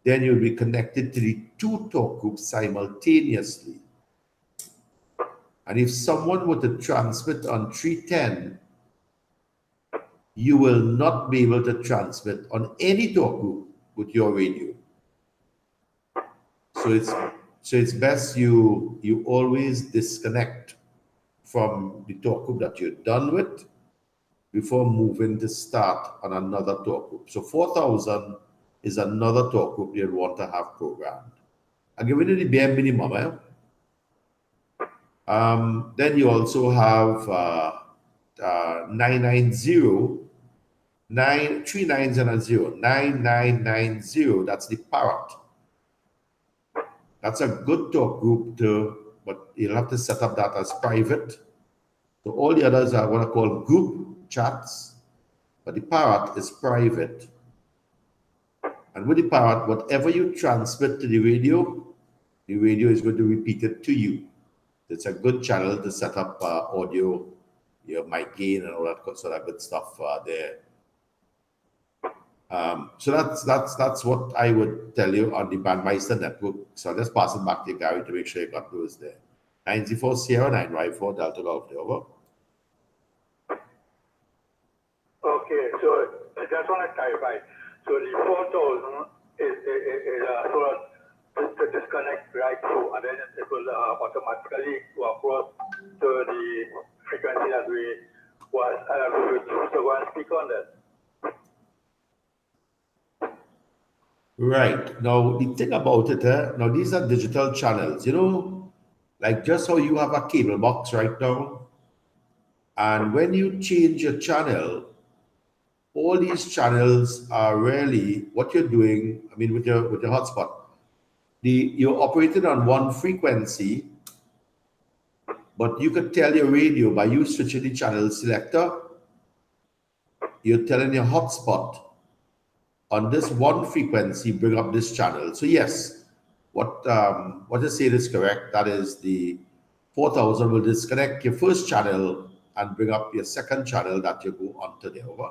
then you'll be connected to the two talk groups simultaneously. And if someone were to transmit on 310, you will not be able to transmit on any talk group with your radio. So it's best you always disconnect from the talk group that you're done with before moving to start on another talk group. So 4000 is another talk group you'd want to have programmed. I'll give you the bare minimum. Then you also have 990, 3 9s and a 0, 9990, that's the Parrot. That's a good talk group but you'll have to set up that as private. So all the others are what I call group chats, but the Parrot is private. And with the Parrot, whatever you transmit to the radio is going to repeat it to you. It's a good channel to set up audio, your mic gain and all that sort of good stuff there. So that's what I would tell you on the Bandmeister network. So let's pass it back to you, Gary, to make sure you got those there. 94 Sierra 9Y4 Delta Golf, over. Okay, so I just want to clarify. So the 4000 is sort of to disconnect right through, and then it will automatically go across to the frequency that we was. So go and speak on that. Right. Now, the thing about it, now these are digital channels, like just how you have a cable box right now. And when you change your channel, all these channels are really what you're doing. I mean, with your hotspot, you're operating on one frequency, but you could tell your radio by you switching the channel selector, you're telling your hotspot on this one frequency, bring up this channel. So yes, what you said is correct. That is the 4000 will disconnect your first channel and bring up your second channel that you go onto the over.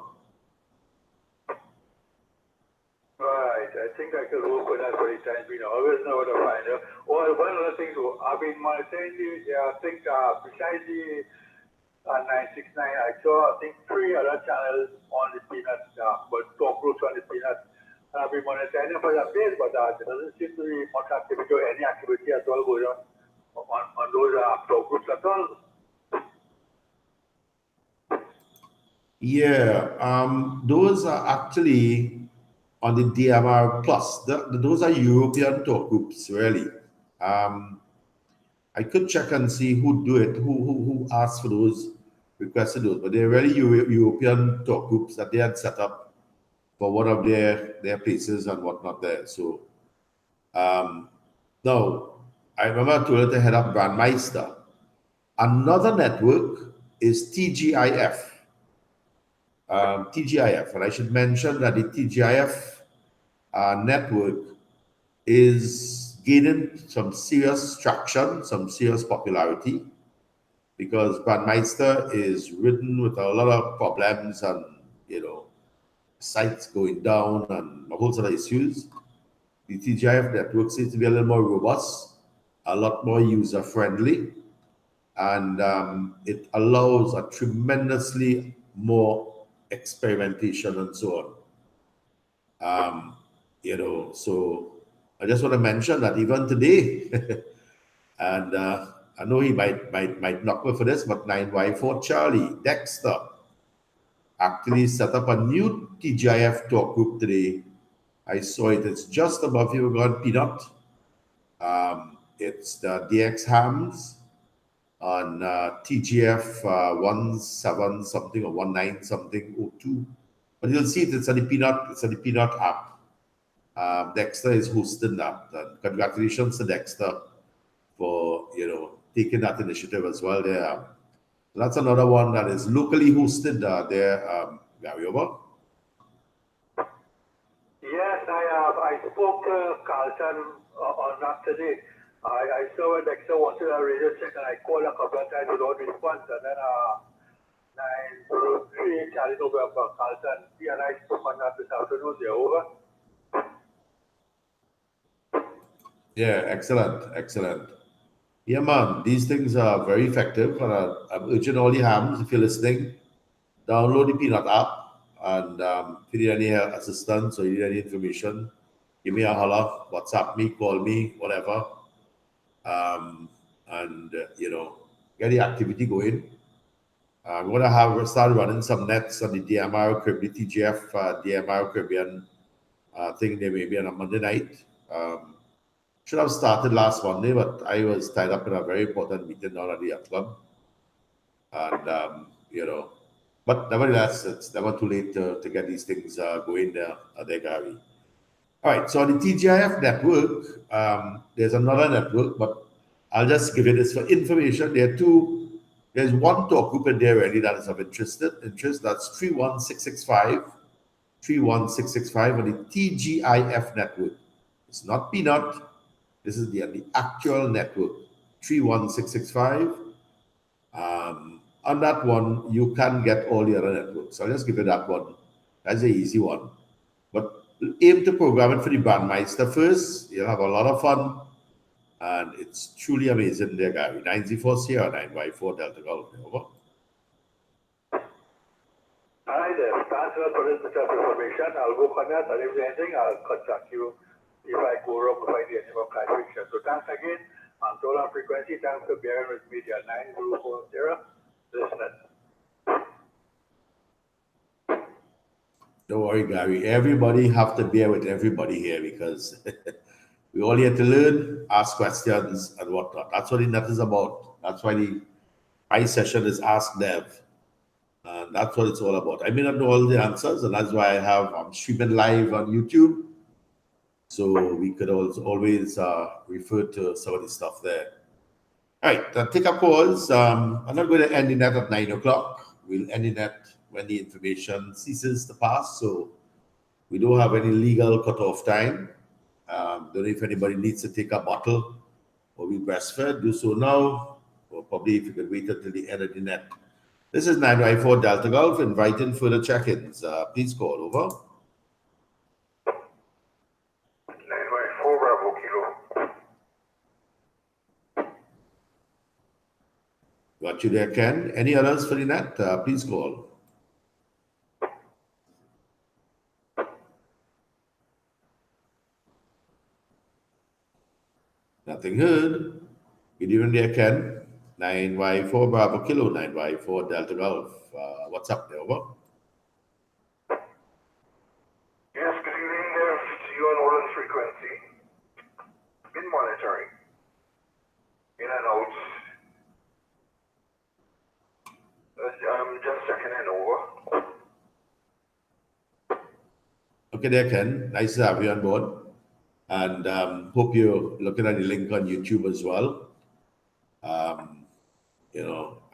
Right, I think I could work with that for the time being. I always know how to find it. Or one of the things, I've been monitoring I think besides the 969, I saw, I think, 3 other channels on the Peanut, but talk groups on the Peanut. And I've been monitoring for that base, but there doesn't seem to be much activity or any activity at all going on those talk groups at all. Yeah, those are actually on the DMR Plus. Those are European talk groups, really. I could check and see who do it, who asked for those, requested those, but they're really European talk groups that they had set up for one of their places and whatnot there. So now I remember I told her to head up Bandmeister. Another network is TGIF. TGIF, and I should mention that the TGIF network is gaining some serious traction, some serious popularity, because Bandmeister is ridden with a lot of problems and, sites going down and a whole set of issues. The TGIF network seems to be a little more robust, a lot more user-friendly, and it allows a tremendously more experimentation and so on. So I just want to mention that even today, and I know he might knock me for this, but 9Y4 Charlie Dexter actually set up a new TGIF talk group today. I saw it. It's just above you, God Peanut. It's the DX Hams on TGF 17 something or 19 something 02. But you'll see it's on the Peanut app. Dexter is hosting that. And congratulations to Dexter for taking that initiative as well there. So that's another one that is locally hosted there, Gary, over. Yes, I spoke to Carlton on that today. I saw when Dexter wanted a radio check and I called a couple of times without response. And then 903 Charlie November, Carlton, he and I spoke on that this afternoon. They're over. Yeah, excellent. Yeah, man, these things are very effective. And I'm urging all the hams, if you're listening, download the Peanut app. And if you need any assistance or you need any information, give me a holler, WhatsApp me, call me, whatever. Get the activity going. I'm going to start running some nets on the DMR Caribbean, TGF DMR Caribbean thing there maybe on a Monday night. Should have started last Monday, but I was tied up in a very important meeting down at the yacht club. And, but nevertheless, it's never too late to get these things going there, Gary. All right, so on the TGIF network, there's another network, but I'll just give you this for information. There's one talk group in there already that is of interest. That's 31665 on the TGIF network. It's not Peanut. This is the actual network, 31665. On that one, you can get all the other networks. I'll just give you that one. That's an easy one. But aim to program it for the Bandmeister first. You'll have a lot of fun. And it's truly amazing there, Gary. 9Z4 Sierra, 9Y4 Delta Golf. Over. All right, then. Thanks a lot for this bit of information. I'll go on that. And if there's anything, I'll contact you if I go wrong with any more clarification. So thanks again. On Total Frequency, thanks for bearing with me. 9040 listeners. Don't worry, Gary. Everybody have to bear with everybody here because we all here to learn, ask questions, and whatnot. That's what the net is about. That's why the high session is Ask Dev. And that's what it's all about. I may not know all the answers, and that's why I'm streaming live on YouTube. So we could also always refer to some of the stuff there. All right, take a pause. I'm not going to end the net at 9 o'clock. We'll end the net when the information ceases to pass. So we don't have any legal cutoff time. Don't know if anybody needs to take a bottle or be breastfed. Do so now, or probably if you could wait until the end of the net. This is 9Y4 Delta Golf, inviting further check-ins. Please call over. 9Y4 Bravo Kilo. Got you there, Ken. Any others for the net? Please call. Nothing heard. Good evening there, Ken. 9Y4 Bravo Kilo, 9Y4 Delta Golf. What's up there, over? Yes, good evening there to you on Orland's Frequency. Been monitoring. In and out. I'm just checking in over. Okay there, Ken. Nice to have you on board. And hope you're looking at the link on YouTube as well.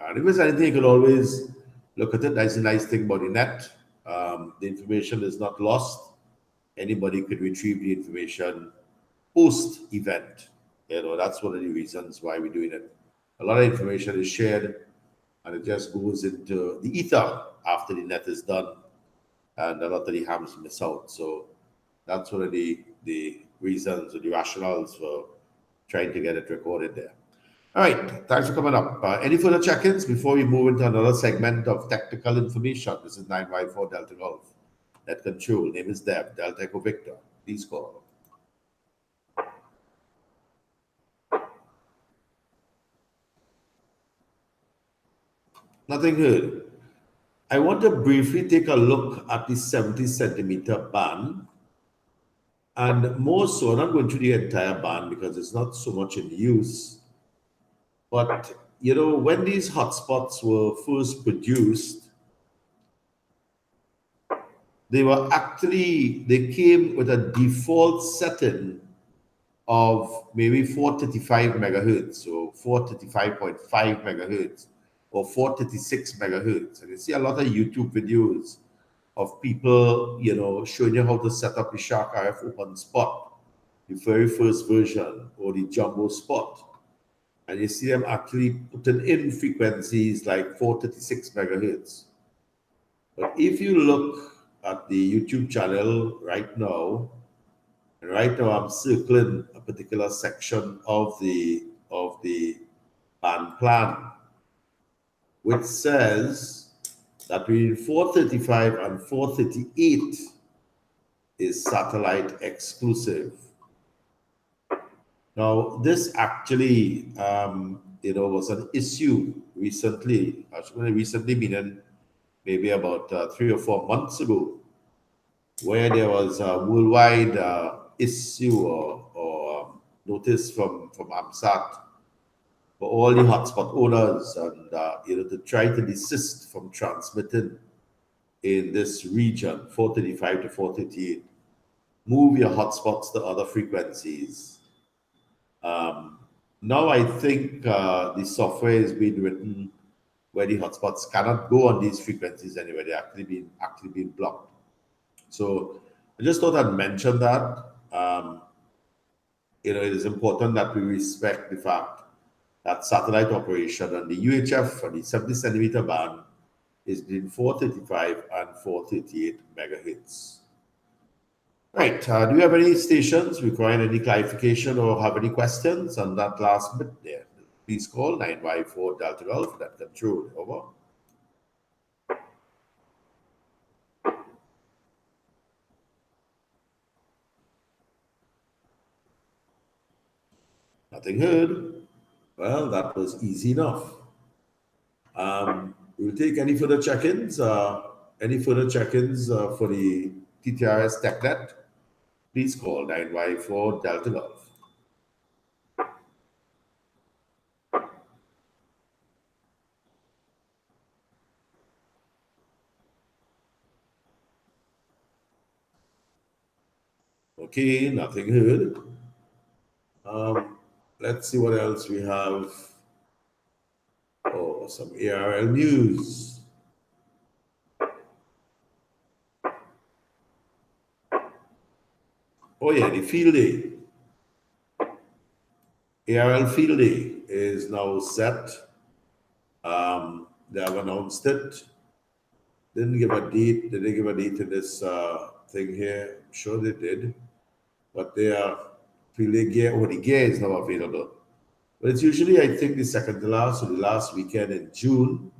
And if there's anything, you can always look at it. That's a nice thing about the net. The information is not lost. Anybody could retrieve the information post-event. That's one of the reasons why we're doing it. A lot of information is shared, and it just goes into the ether after the net is done, and a lot of the hams miss out. So that's one of the reasons or the rationales for trying to get it recorded there. All right, thanks for coming up. Any further check-ins before we move into another segment of technical information? This is 9Y4 Delta Golf. Net control. Name is Dev. Delta Echo Victor. Please call. Nothing heard. I want to briefly take a look at the 70 centimeter band. And more so, I'm not going through the entire band because it's not so much in use. But, you know, when these hotspots were first produced, they came with a default setting of maybe 435 megahertz, or 435.5 megahertz, or 436 megahertz. And you see a lot of YouTube videos of people, you know, showing you how to set up the Shark RF open spot, the very first version, or the jumbo spot. And you see them actually putting in frequencies like 436 megahertz. But if you look at the YouTube channel right now, and right now I'm circling a particular section of the band plan, which says that between 435 and 438 is satellite exclusive. Now, this actually, you know, was an issue recently. Actually, recently meaning maybe about 3 or 4 months ago, where there was a worldwide issue or notice from AMSAT for all the hotspot owners, and you know, to try to desist from transmitting in this region, 435 to 438. Move your hotspots to other frequencies. Now I think the software is being written where the hotspots cannot go on these frequencies anyway. They're actually being blocked. So I just thought I'd mention that. You know, it is important that we respect the fact that satellite operation on the UHF, on the 70 centimeter band, is between 435 and 438 megahertz. Right. Do you have any stations requiring any clarification or have any questions on that last bit there? Please call 9Y4 Delta Golf, that control. Over. Nothing heard. Well, that was easy enough. We'll take any further check-ins. Any further check-ins for the TTRS TechNet? Please call 9Y4 Delta Golf. Okay, nothing heard. Let's see what else we have. Oh, some ARL news. Oh yeah, the field day. ARL field day is now set. They have announced it. Didn't give a date. Did they give a date to this thing here? I'm sure they did. But their field day gear, the gear is now available. But it's usually, I think, the second to last or the last weekend in June.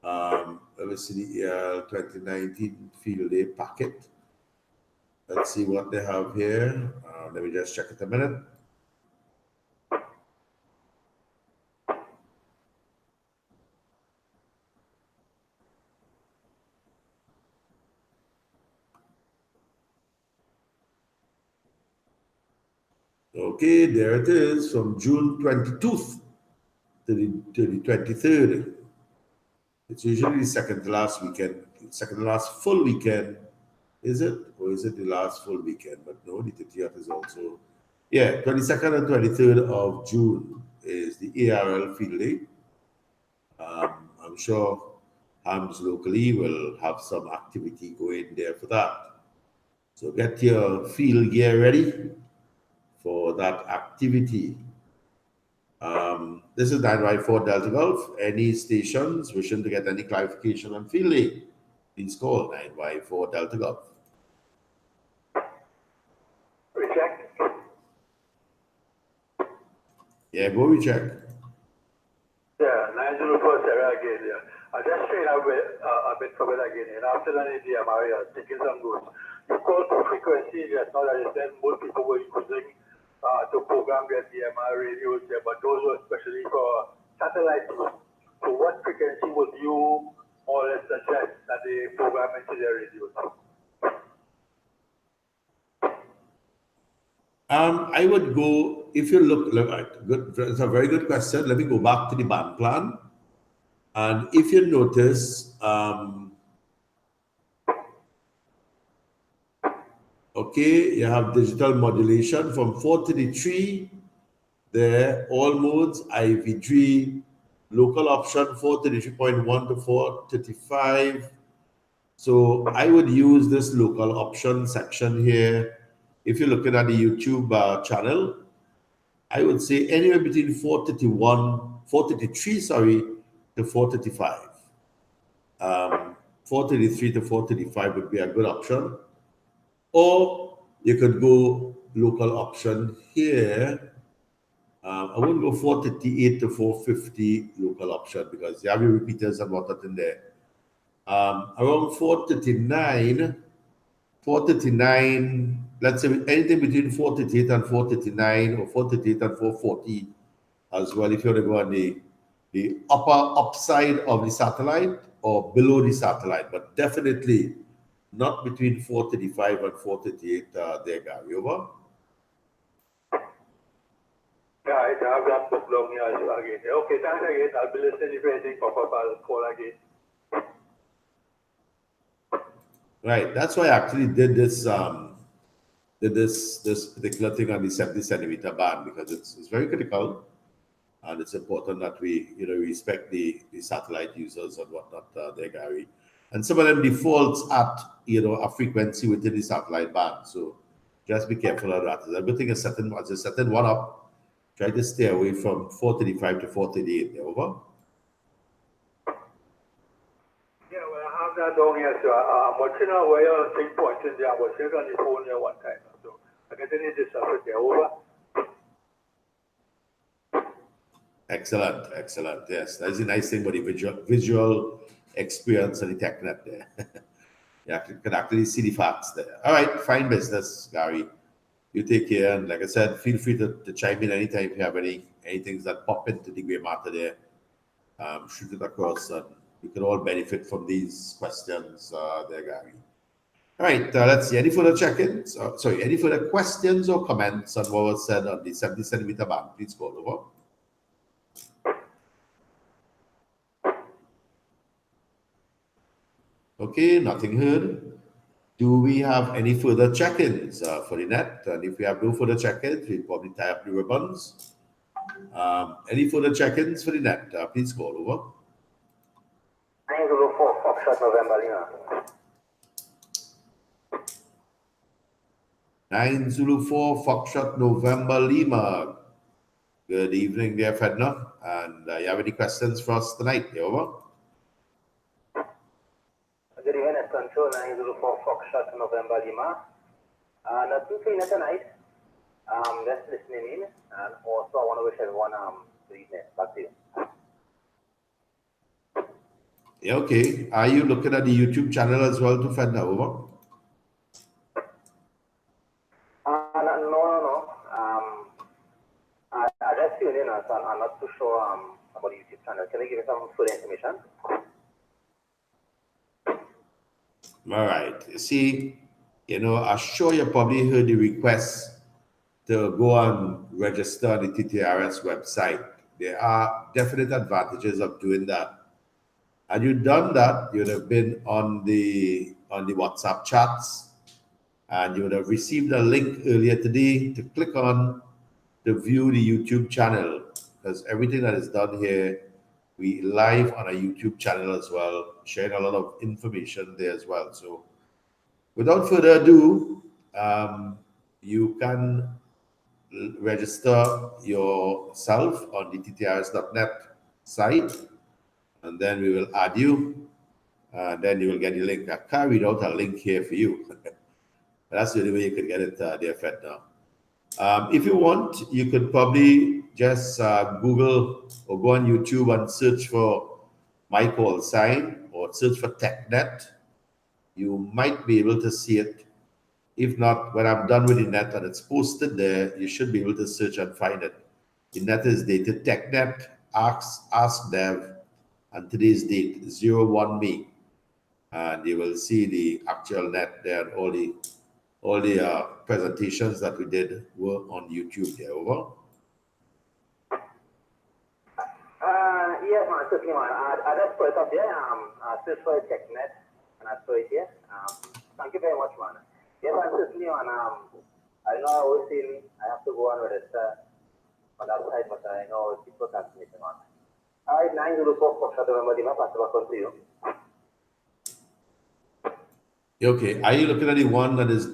Let me see the ARL 2019 field day packet. Let's see what they have here. Let me just check it a minute. Okay, there it is, from June 22nd to the 23rd. It's usually the second to last weekend, second to last full weekend. Is it? Or is it the last full weekend? But no, the 30th is also. Yeah, 22nd and 23rd of June is the ARL field day. I'm sure hams locally will have some activity going there for that. So get your field gear ready for that activity. This is 9Y4 Delta Golf. Any stations wishing to get any clarification on field day, please call 9Y4 Delta Golf. Recheck. Yeah, go recheck. 904 Sarah again. Yeah. I just straight out a bit from it again. And after that, in the MRI, taking some notes. You call for frequency, just now that you said most people were using to program their DMR radios there, but those were especially for satellite use. So what frequency would you more or less suggest that they program into their radios? I would go, if you look at good, it's a very good question. Let me go back to the band plan. And if you notice, okay, you have digital modulation from 433 there, all modes, IV3, local option 433.1 to 435. So I would use this local option section here. If you're looking at the YouTube channel, I would say anywhere between 433, to 435. 433 to 435 would be a good option. Or you could go local option here. I wouldn't go 438 to 450 local option because you have your repeaters and whatnot in there. Around 439, let's say anything between 438 and 439 or 438 and 440 as well, if you want to go on the upside of the satellite or below the satellite, but definitely not between 435 and 438 there, Gary. Over. Yeah, I have that book long here again. Okay, thanks again. I'll be listening if anything pop up, I'll call again. Right, that's why I actually did this this particular thing on the 70 centimeter band because it's very critical, and it's important that we respect the satellite users and whatnot there, Gary. And some of them defaults at a frequency within the satellite band, so just be careful of that. Everything is setting one up. Try to stay away from 435 to 438. Over. Yeah, well, I have that down here, so I'm watching a wire thing pointing there. I was here on the phone here one time, so I get any discovered there. Over. Excellent. Yes, that's a nice thing about the visual experience and the TechNet there. You can actually see the facts there. All right, fine business, Gary. You take care, and like I said, feel free to chime in anytime if you have any things that pop into the gray matter there. Shoot it across, and we can all benefit from these questions there, Gary. All right, let's see. Any further check-ins? Any further questions or comments on what was said on the 70 centimeter band? Please call over. Okay, nothing heard. Do we have any further check-ins for the net? And if we have no further check-ins, we'll probably tie up the ribbons. Any further check-ins for the net? Please call over. 904 Foxtrot November Lima. 904 Foxtrot November Lima. Good evening there, Fedna. And you have any questions for us tonight? Over. Good evening, at Control 904 Foxtrot November Lima. Nothing for you tonight. Just listening in, and also I want to wish everyone good evening. Back to you. Yeah, okay. Are you looking at the YouTube channel as well to Fedna? Over. No. I just tuned in, so I'm not too sure about the YouTube channel. Can you give me some further information? All right. You see, I'm sure you probably heard the request to go and register on the TTRS website. There are definite advantages of doing that. Had you done that, you'd have been on the WhatsApp chats, and you would have received a link earlier today to click on to view the YouTube channel, because everything that is done here, we live on a YouTube channel as well, sharing a lot of information there as well. So without further ado, you can register yourself on the ttrs.net site, and then we will add you, and then you will get the link. I carried out a link here for you. That's the only way you could get it there, Fed now. If you want, you could probably just Google or go on YouTube and search for My Call Sign or search for TechNet. You might be able to see it. If not, when I'm done with the net and it's posted there, you should be able to search and find it. The net is dated TechNet, Ask Dev, and today's date 01 May. And you will see the actual net there, and all the presentations that we did were on YouTube there. Over. Yes, man, certainly, man. I just put it up there. I searched for TechNet, and I saw it here. Thank you very much, man. Yes, man, certainly, man. I know I was saying I have to go on with it on that side, but I know it's procrastinating, man. All right, 904 for remember the map, pass it back to you. Okay, are you looking at the one that is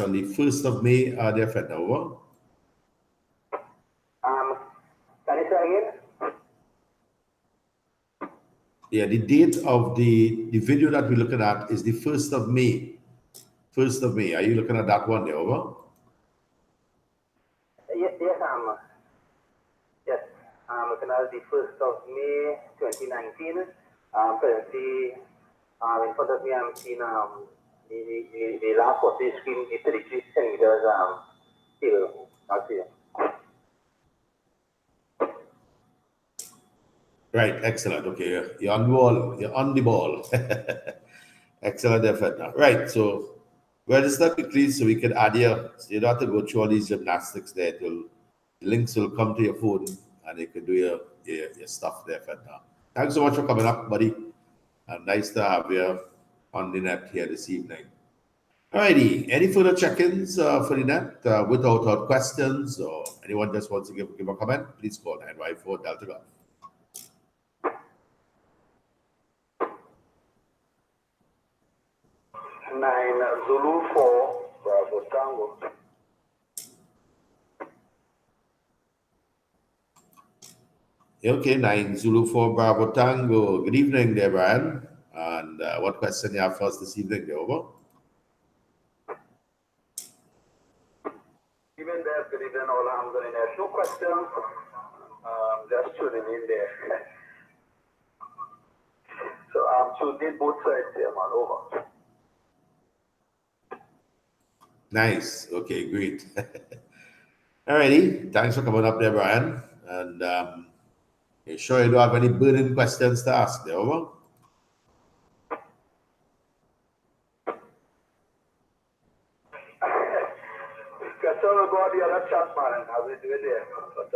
on the 1st of May? There, Fed over. Can you say again? Yeah, the date of the video that we're looking at is the 1st of May. 1st of May. Are you looking at that one there, over? Yes, yes, I'm looking at the 1st of May, 2019. Currently, in front of me, I'm seeing the last of the screen, the 33 centimeters table. I'll see it. Right, excellent. Okay, you're on the ball. You're on the ball. Excellent effort now. Right, so register quickly so we can add you. So you don't have to go through all these gymnastics there. The links will come to your phone and you can do your stuff there, Fed now. Thanks so much for coming up, buddy. Nice to have you on the net here this evening. Alrighty, any further check-ins for the net without questions, or anyone just wants to give a comment, please call 954 Delta Golf. 9 Zulu 4 Bravo Tango. Okay, 9 Zulu 4 Bravo Tango. Good evening there, Brian. And what question you have for us this evening, there, over? Even there, good evening, all hands on in there. No questions. Just tuning in there. So I'm tuning both sides here, man. Over. Nice. Okay, great. Alrighty. Thanks for coming up there, Brian. And you sure you don't have any burning questions to ask there, over? So we'll go on the other chat, man, and how we do it there. But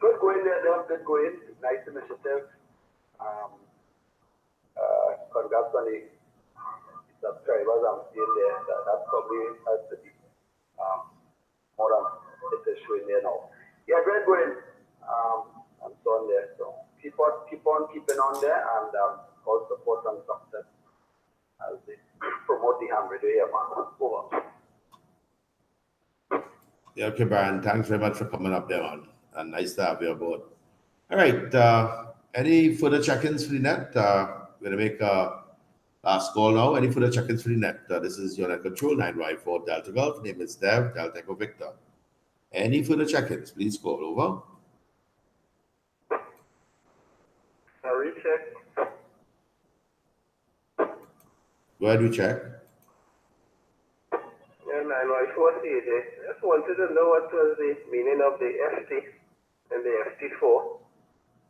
good going there, good going. Nice initiative. Congrats on the subscribers I'm seeing there. That's probably has to be more than it is showing there now. Yeah, great going. And so on there. So keep on keeping on there, and all support and success as they promote the ham radio here, man. Over. Yeah, okay, Brian. Thanks very much for coming up there, man. And nice to have you aboard. All right. Any further check-ins for the net? We're going to make a last call now. Any further check-ins for the net? This is your net control, 9Y4 Delta Golf. Name is Dev, Delta Echo Victor. Any further check-ins? Please call over. Recheck. Go ahead, we check. Yeah, 9Y4 CJ. Just wanted to know what was the meaning of the FT and the FT4.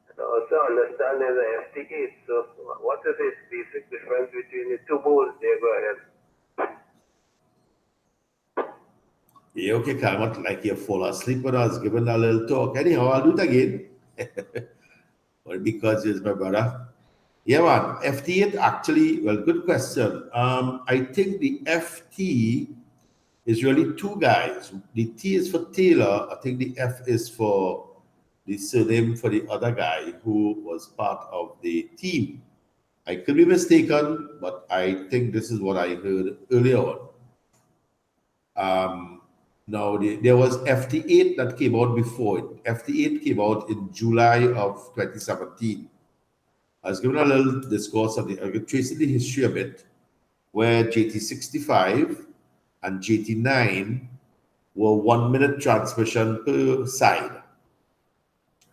And also understand there's a FT8. So what is the basic difference between the two bowls? There, go ahead. Yeah, okay, Kalmat, like you fall asleep when I was giving a little talk. Anyhow, I'll do it again. Well, because it's my brother. Yeah, man. FT8 actually, well, good question. I think the FT is really two guys. The T is for Taylor. I think the F is for the surname for the other guy who was part of the team. I could be mistaken, but I think this is what I heard earlier on. Now, there was FT8 that came out before it. FT8 came out in July of 2017. I was given a little discourse of tracing the history of it, where JT65 and JT9 were 1 minute transmission per side.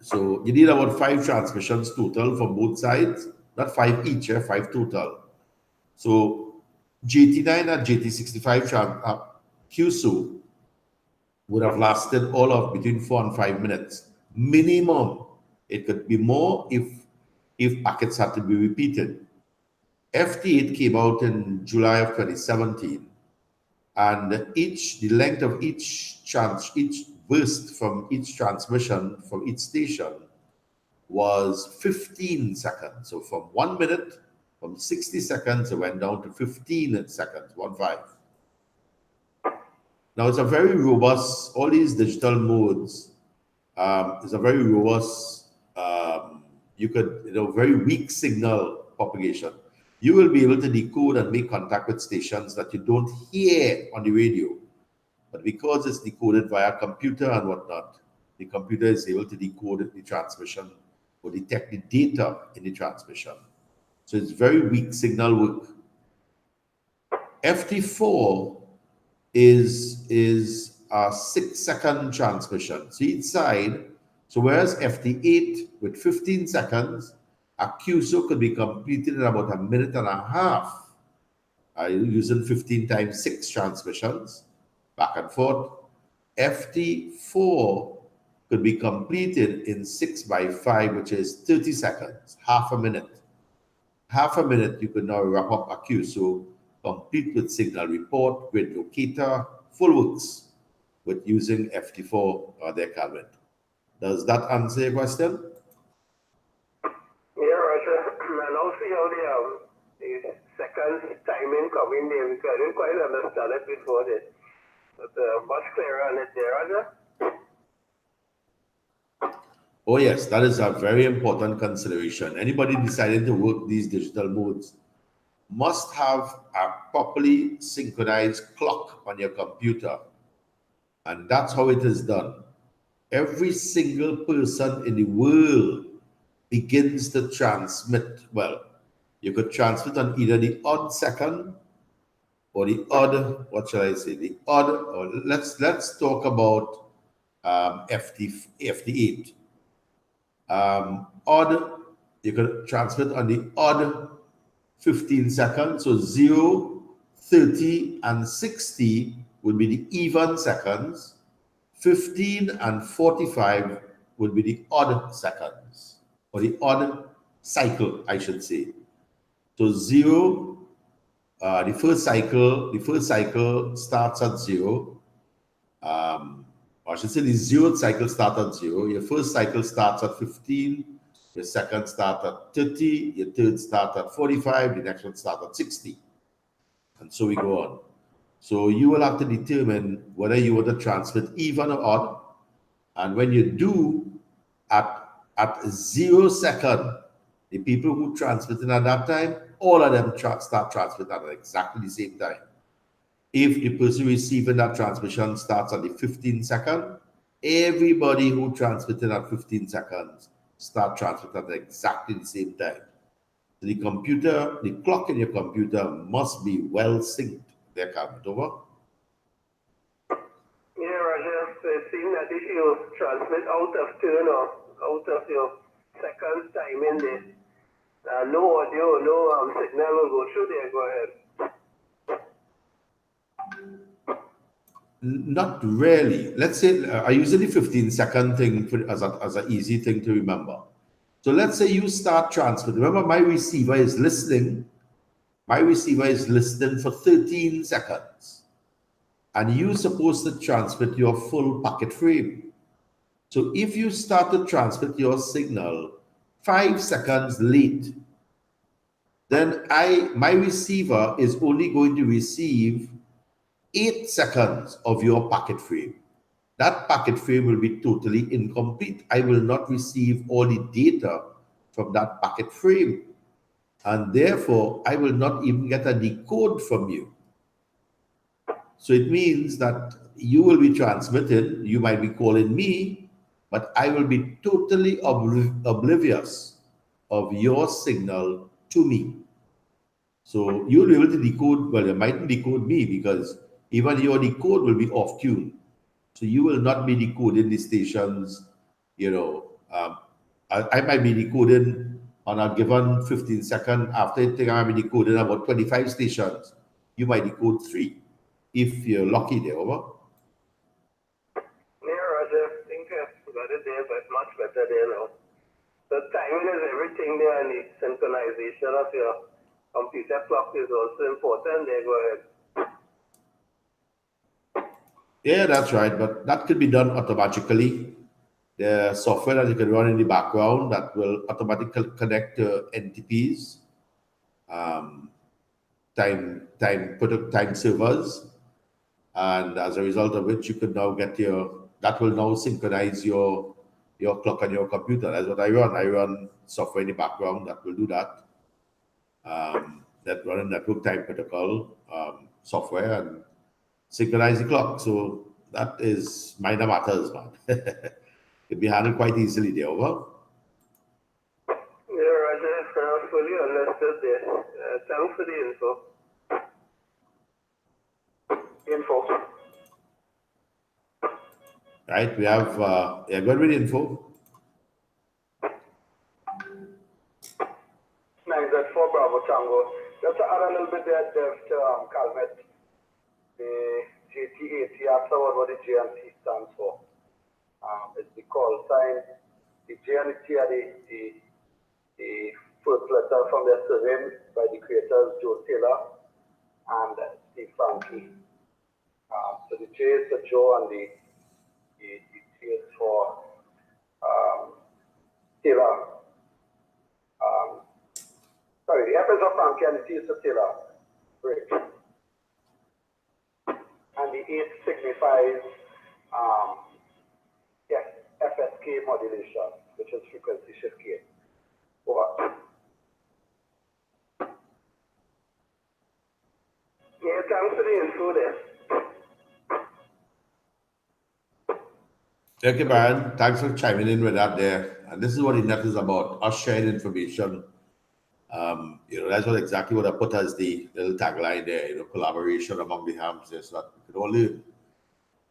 So you need about 5 transmissions total from both sides, not 5 each, 5 total. So JT9 and JT65 QSO would have lasted all of between 4 and 5 minutes. Minimum. It could be more if packets had to be repeated. FT8 came out in July of 2017, and the length of each burst from each transmission from each station was 15 seconds. So from 1 minute, from 60 seconds, it went down to 15 seconds, 15. Now it's a very robust, all these digital modes is a very robust, very weak signal propagation. You will be able to decode and make contact with stations that you don't hear on the radio. But because it's decoded via computer and whatnot, the computer is able to decode the transmission or detect the data in the transmission. So it's very weak signal work. FT4 is a 6-second transmission. So each side, so whereas FT8 with 15 seconds, a QSO could be completed in about 1.5 minutes, using 15 times 6 transmissions, back and forth. FT4 could be completed in 6 by 5, which is 30 seconds, half a minute. Half a minute, you could now wrap up a QSO, complete with signal report, grid locator, full works with using FT4 or their Calvin. Does that answer your question? Yeah, Roger. And also how the second timing coming there, because I didn't quite understand it before this. But much clearer on it there, Roger. Oh yes, that is a very important consideration. Anybody deciding to work these digital modes must have a properly synchronized clock on your computer. And that's how it is done. Every single person in the world begins to transmit. Well, you could transmit on either the odd second or the odd, what shall I say? The odd, or let's talk about FT8. Odd, you could transmit on the odd 15 seconds. So 0, 30, and 60 would be the even seconds. 15 and 45 would be the odd seconds, or the odd cycle, I should say. So 0, the first cycle starts at 0. I should say the 0th cycle starts at 0. Your first cycle starts at 15. Your second starts at 30. Your third starts at 45. The next one starts at 60. And so we go on. So you will have to determine whether you want to transmit even or odd. And when you do, at 0 second, the people who transmitted at that time, all of them start transmitting at exactly the same time. If the person receiving that transmission starts at the 15 second, everybody who transmitted at 15 seconds start transmitting at exactly the same time. So the computer, the clock in your computer must be well synced. There, comment over. Yeah, Roger. So it seems that if you transmit out of turn or out of your second time in there, no audio, no signal will go through there. Go ahead. Not really. Let's say I use the 15-second thing as an easy thing to remember. So let's say you start transmitting. Remember, my receiver is listening. My receiver is listening for 13 seconds. And you're supposed to transmit your full packet frame. So if you start to transmit your signal 5 seconds late, then my receiver is only going to receive 8 seconds of your packet frame. That packet frame will be totally incomplete. I will not receive all the data from that packet frame. And therefore, I will not even get a decode from you. So it means that you will be transmitted, you might be calling me, but I will be totally oblivious of your signal to me. So you'll be able to decode, well, you mightn't decode me because even your decode will be off tune. So you will not be decoding the station's, I might be decoding on a given 15 second. After I think I might be decoding about 25 stations. You might decode 3 if you're lucky there, over. Yeah, Roger, I think I've got it there, but much better there now. The timing is everything there, and the synchronization of your computer clock is also important. There, go ahead. Yeah, that's right, but that could be done automatically. The software that you can run in the background that will automatically connect to NTPs, time servers, and as a result of which you could now get that will now synchronize your clock on your computer. That's what I run. I run software in the background that will do that. That run a network time protocol software and synchronize the clock. So that is minor matters, man. Can be handled quite easily there, over. Yeah, Roger, fully understood there. Thanks for the info. Right, we have, good with info. 9Z4 Bravo Tango. Just to add a little bit there, Dev, to Calmet, the JT80, afterward what the JNT stands for. It's the call sign. The JNT are the first letter from their surname by the creators Joe Taylor and Steve Frankie. So the J is for Joe and the T is for Taylor. Sorry, the F is for Frankie and the T is for Taylor. Great. And the 8 signifies FSK modulation, which is frequency shift gain. Over. Yeah, thanks for the info there. Okay, Brian, thanks for chiming in with that there. And this is what the net is about, us sharing information. That's exactly what I put as the little tagline there, collaboration among the hams there, so that we could all live.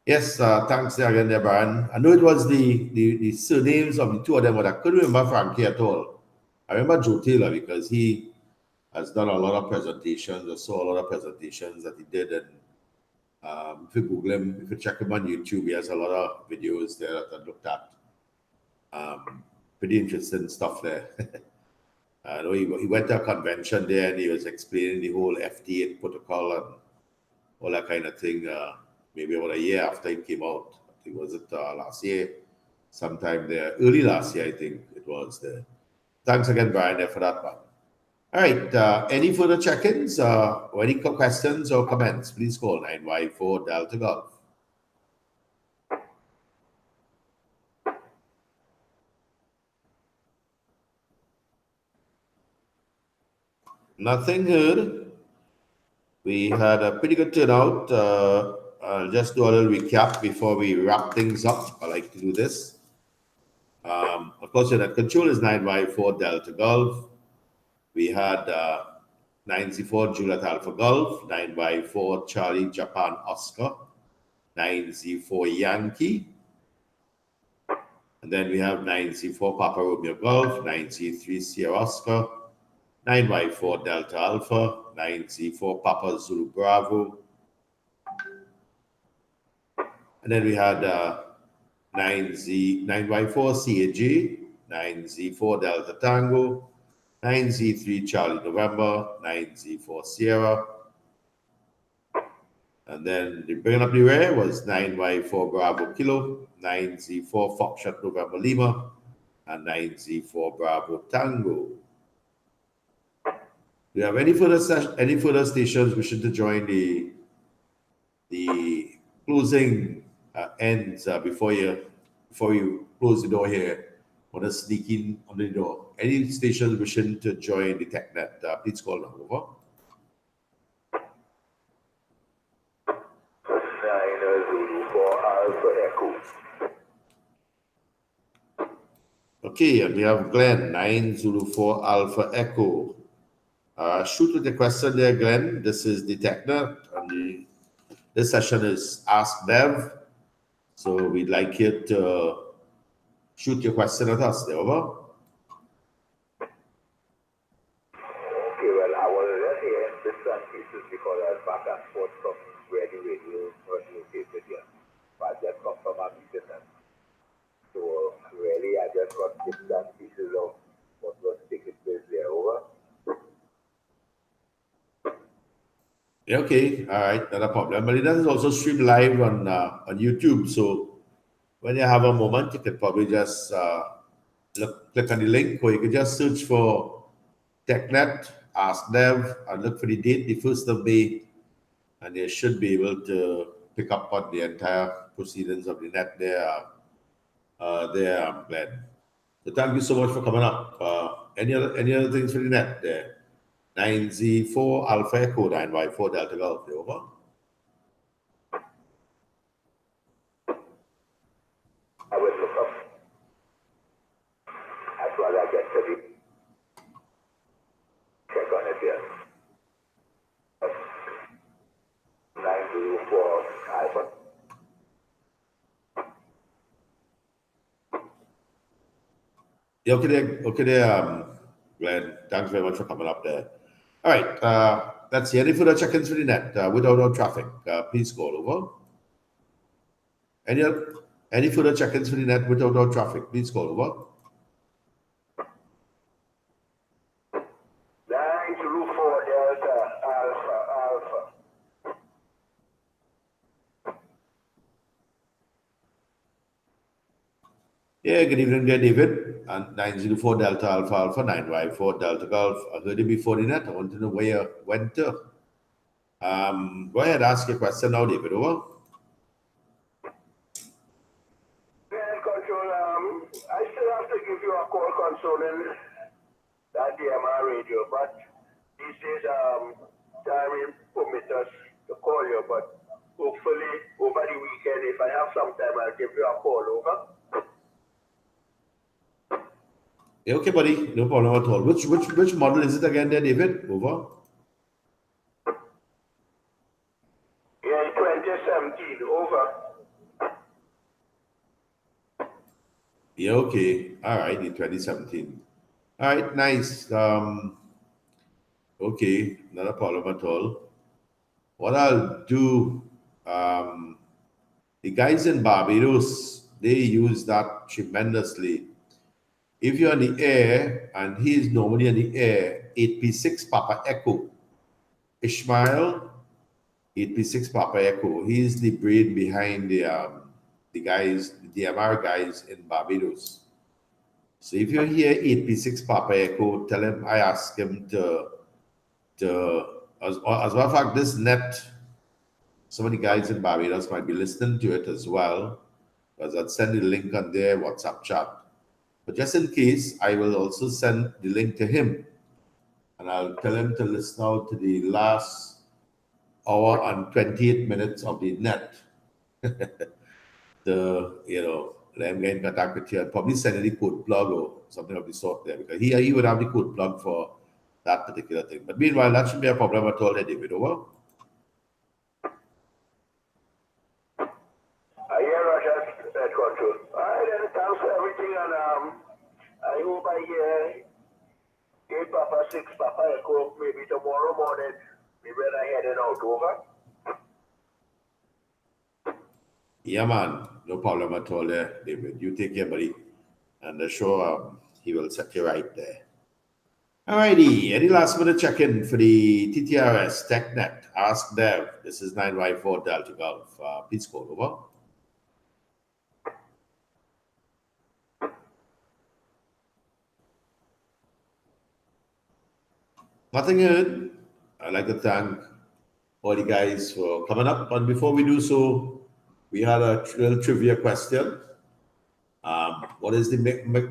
Yes, thanks there again there, Brian. I know it was the surnames of the two of them, but I couldn't remember Frankie at all. I remember Joe Taylor because he has done a lot of presentations. I saw a lot of presentations that he did, and if you Google him, if you check him on YouTube, he has a lot of videos there that I looked at. Pretty interesting stuff there. I know he went to a convention there and he was explaining the whole FT8 protocol and all that kind of thing. Maybe about a year after it came out. I think was it last year, sometime there, early last year, I think it was there. Thanks again, Brian, there for that one. All right, any further check-ins or any questions or comments, please call 9Y4 Delta Golf. Nothing heard. We had a pretty good turnout. I'll just do a little recap before we wrap things up. I like to do this. Of course, that control is 9Y4 Delta Golf. We had 9Z4 Juliet Alpha Golf, 9Y4 Charlie Japan Oscar, 9Z4 Yankee. And then we have 9Z4 Papa Romeo Golf, 9Z3 Sierra Oscar, 9Y4 Delta Alpha, 9Z4 Papa Zulu Bravo. And then we had 9Y4 CAG, 9Z4 Delta Tango, 9Z3 Charlie November, 9Z4 Sierra. And then the bringing up the rear was 9Y4 Bravo Kilo, 9Z4 Foxtrot November Lima, and 9Z4 Bravo Tango. Do you have any further stations wishing to join the closing ends before you close the door here? Want to sneak in on the door? Any stations wishing to join the TechNet? Please call now. Over. Okay, and we have Glenn, 9 Zulu 4 Alpha Echo. Shoot with the question there, Glenn. This is the TechNet, and this session is Ask Dev. So we'd like you to shoot your question at us there, over. Okay, well, I was just hearing bits and pieces because I was back and forth from where the radio was located here. But I just come from a meeting, and so really I just got bits and pieces of what was taking place there, over. Yeah, okay, all right, not a problem. But it does also stream live on YouTube. So when you have a moment, you could probably just click on the link, or you could just search for TechNet, Ask Dev, and look for the date, the 1st of May, and you should be able to pick up on the entire proceedings of the net there, Glenn. So thank you so much for coming up. Any other things for the net there? 9Z4 Alpha Echo 9Y4 Delta Golf, over. I will look up as well as I get to the check on it here. 904 Alpha. Yeah, okay there, Glenn. Thanks very much for coming up there. All right, let's see. Any further check-ins for the net without no traffic? Please call over. Any further check-ins for the net without no traffic? Please call over. 904 Delta Alpha. Yeah, good evening there, David. And 904 Delta Alpha 9Y4 Delta Golf. I heard you before the net. I want to know where you went to. Go ahead, ask your question now, David. Over. Control, I still have to give you a call concerning that DMR radio, but these days, time permit us to call you, but hopefully over the weekend, if I have some time, I'll give you a call, over. Yeah, okay, buddy. No problem at all. Which model is it again there, David? Over. Yeah, 2017, over. Yeah, okay. All right, in 2017. All right, nice. Okay, not a problem at all. What I'll do, the guys in Barbados, they use that tremendously. If you're on the air, and he's normally on the air, 8P6 Papa Echo. Ishmael, 8P6 Papa Echo. He's the brain behind the guys, the DMR guys in Barbados. So if you hear 8P6 Papa Echo, tell him I asked him to as a matter of fact, this net, some of the guys in Barbados might be listening to it as well, because I'd send the link on their WhatsApp chat. But just in case, I will also send the link to him, and I'll tell him to listen out to the last hour and 28 minutes of the net. Let him get in contact with you and probably send you the code plug or something of the sort there, because he would have the code plug for that particular thing. But meanwhile, that shouldn't be a problem at all, David. Over. Yeah, Roger, control. All right, then, thanks for everything, and I hope I hear 8 Papa 6 Papa Echo maybe tomorrow morning. Maybe when I heading out, over. Yeah, man. No problem at all there, David. You take care, buddy. And the show, he will set you right there. Alrighty. Any last minute check-in for the TTRS TechNet? Ask Dev. This is 9Y4 Delta Golf. Please call over. Nothing heard. I'd like to thank all the guys for coming up. But before we do so, we had a little trivia question. What is the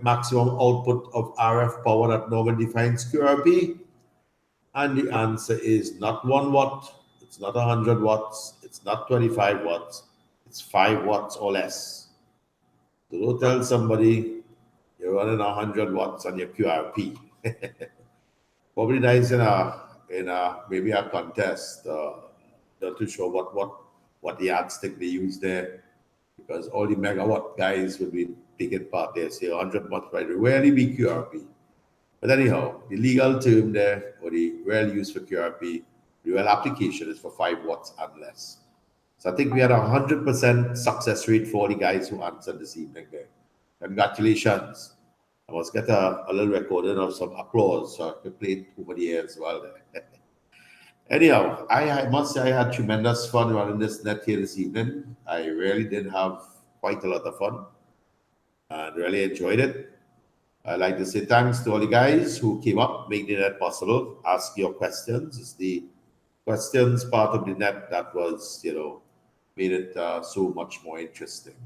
maximum output of RF power that normally defines QRP? And the answer is not 1 watt, it's not 100 watts, it's not 25 watts, it's 5 watts or less. So don't tell somebody you're running 100 watts on your QRP. Probably nice in a maybe a contest, not too sure what the yardstick they use there. because all the megawatt guys will be taking part there. Say 100 multiplied will rarely be QRP. But anyhow, the legal term there, or the real use for QRP, the real application is for 5 watts and less. So I think we had 100% success rate for all the guys who answered this evening there. Congratulations. I must get a little recording of some applause so I can play it over the air as well there. Anyhow, I must say I had tremendous fun running this net here this evening. I really did have quite a lot of fun and really enjoyed it. I'd like to say thanks to all the guys who came up, making that possible. Ask your questions. It's the questions part of the net that was, made it so much more interesting.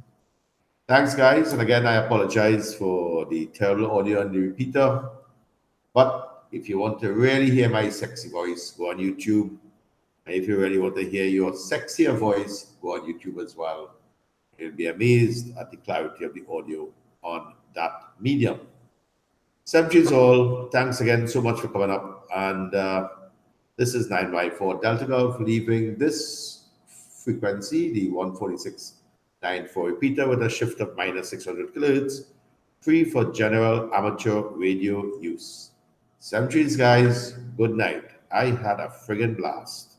Thanks, guys. And again, I apologize for the terrible audio on the repeater. But if you want to really hear my sexy voice, go on YouTube. And if you really want to hear your sexier voice, go on YouTube as well. You'll be amazed at the clarity of the audio on that medium. Semchis all, thanks again so much for coming up. And this is 9Y4 Delta Golf leaving this frequency, the 146.94 repeater with a shift of minus 600 kilohertz, free for general amateur radio use. Semchis, guys, good night. I had a friggin' blast.